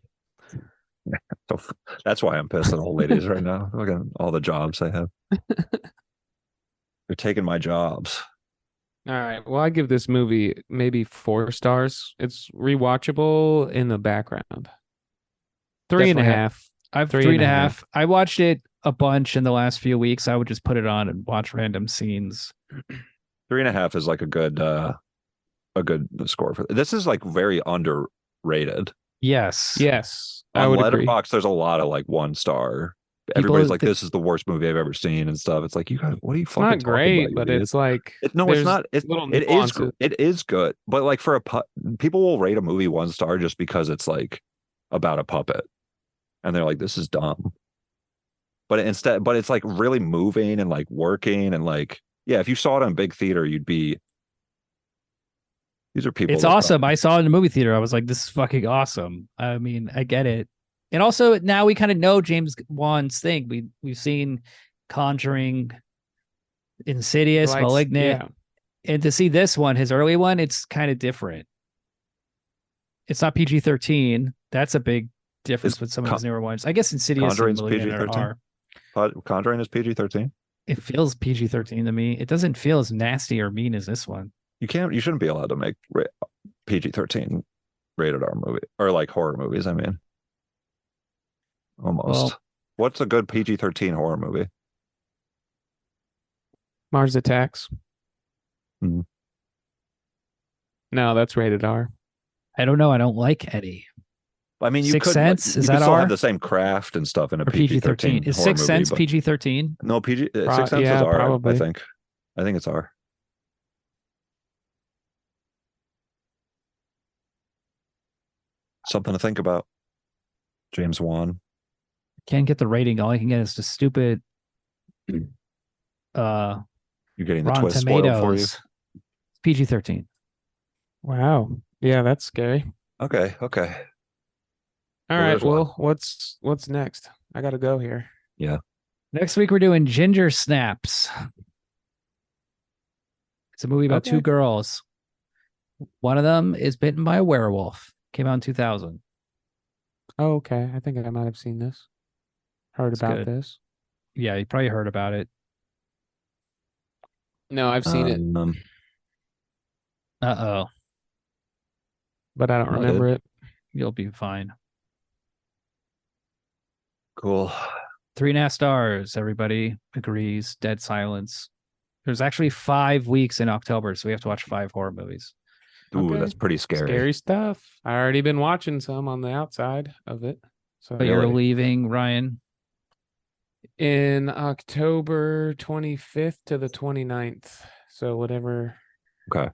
So that's why I'm pissed at old ladies right now. Look at all the jobs they have. They're taking my jobs. All right. Well, I give this movie maybe 4 stars. It's rewatchable in the background. Three and a Definitely. half. I have Three three and and a a half. half. I watched it a bunch in the last few weeks. I would just put it on and watch random scenes. 3.5 is like a good score for this. Is like very underrated. Yes. Yes, I On would agree. Letterboxd, there's a lot of like 1 star. People Everybody's like, think- "This is the worst movie I've ever seen" and stuff. It's like, you guys, what are you It's fucking not talking great, about, you but idiot? it's like No, it's there's not. little It is nuances. it is good, but like for people will rate a movie 1 star just because it's like about a puppet, and they're like, "This is dumb." But it's like really moving and like working and like, yeah, if you saw it on big theater, you'd be. These are people. It's awesome. I saw it in the movie theater. I was like, this is fucking awesome. I mean, I get it. And also now we kind of know James Wan's thing. We've seen Conjuring, Insidious, Likes- Malignant. yeah. And to see this one, his early one, it's kind of different. It's not PG-13. That's a big difference with some of his newer ones. I guess Insidious Conjuring's and Malignant PG-13? are. Conjuring is PG-13. It feels PG-13 to me. It doesn't feel as nasty or mean as this one. You shouldn't be allowed to make PG-13 rated R movie or like horror movies. I mean, almost. Well, what's a good PG-13 horror movie? Mars Attacks. Hmm. No, that's rated R. I don't know. I don't like any. I mean, you Sixth could Sense, you is could that still R? have the same craft and stuff in a Or PG-13 PG-13. Is horror Sixth movie, Sense but- PG-13? No, Sixth Sense yeah, is R. probably. I think it's R. Something to think about. James Wan. Can't get the rating. All I can get is the stupid You're getting the Rotten twist spoiled for you. Tomatoes. PG-13. Wow. Yeah, that's scary. Okay. All Well, right. there's one. Well, what's next? I gotta go here. Yeah. Next week we're doing Ginger Snaps. It's a movie about Okay. 2 girls. One of them is bitten by a werewolf. Came out in 2000. Oh, okay. I think I might have seen this. Heard It's about good. this. Yeah, you probably heard about it. No, I've seen it, Uh-oh. but I don't I remember it. You'll be fine. Cool. 3.5 stars. Everybody agrees. Dead silence. There's actually 5 weeks in October, so we have to watch 5 horror movies. Ooh, Okay. that's pretty scary. Scary stuff. I already been watching some on the outside of it. So But you're Really? leaving, Ryan. in October 25th to the 29th. So whatever. Okay.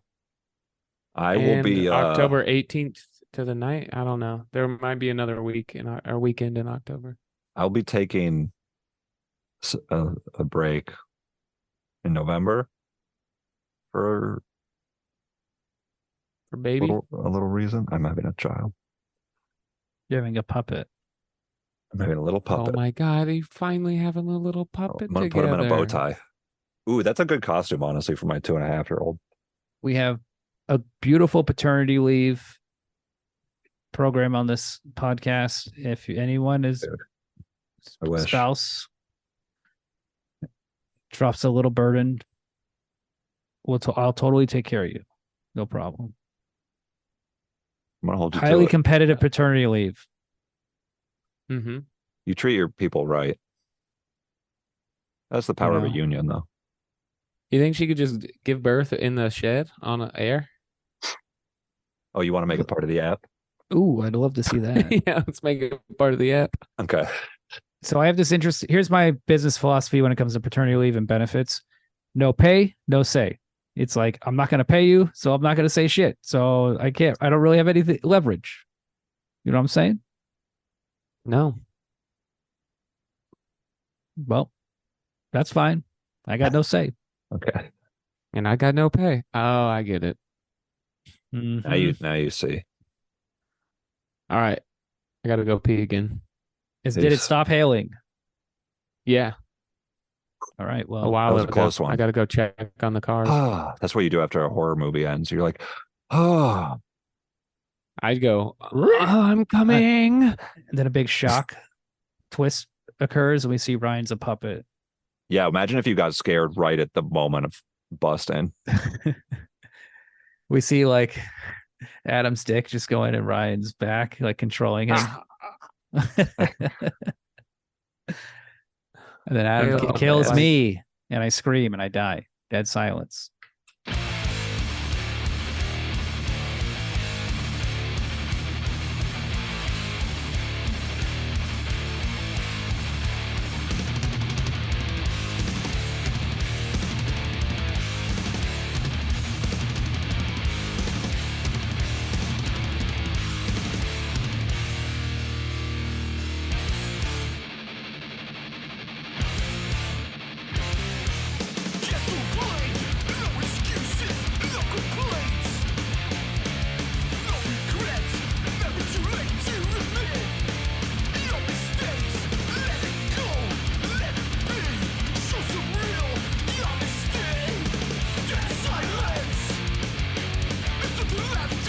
I will And be October 18th to the night. I don't know. There might be another week in our weekend in October. I'll be taking a break in November for For baby. a little reason. I'm having a child. You're having a puppet. I'm having a little puppet. Oh my God. Are you finally having a little puppet I'm gonna together? put him in a bow tie. Ooh, that's a good costume, honestly, for my 2.5-year-old. We have a beautiful paternity leave program on this podcast. If anyone is Dude, I wish. spouse drops a little burden, I'll totally take care of you. No problem. I'm gonna hold you Highly to it. competitive paternity leave. Mm-hmm. You treat your people right. That's the power of a know. union, though. You think she could just give birth in the shed on air? Oh, you want to make it part of the app? Ooh, I'd love to see that. Yeah, let's make it part of the app. Okay. So I have this interest. Here's my business philosophy when it comes to paternity leave and benefits. No pay, no say. It's like, I'm not going to pay you, so I'm not going to say shit. So I don't really have any leverage. You know what I'm saying? No. Well, that's fine. I got no say. Okay. And I got no pay. Oh, I get it. Now you see. All right. I got to go pee again. Did it stop hailing? Yeah. All right. A Well, while was a ago. close one. I got to go check on the cars. Ah, that's what you do after a horror movie ends. You're like, oh, I'd go, I'm coming. And then a big shock twist occurs, and we see Ryan's a puppet. Yeah, imagine if you got scared right at the moment of busting. We see like Adam's dick just going in Ryan's back, like controlling him. And then Adam Oh, kills man. me, and I scream and I die. Dead silence. Left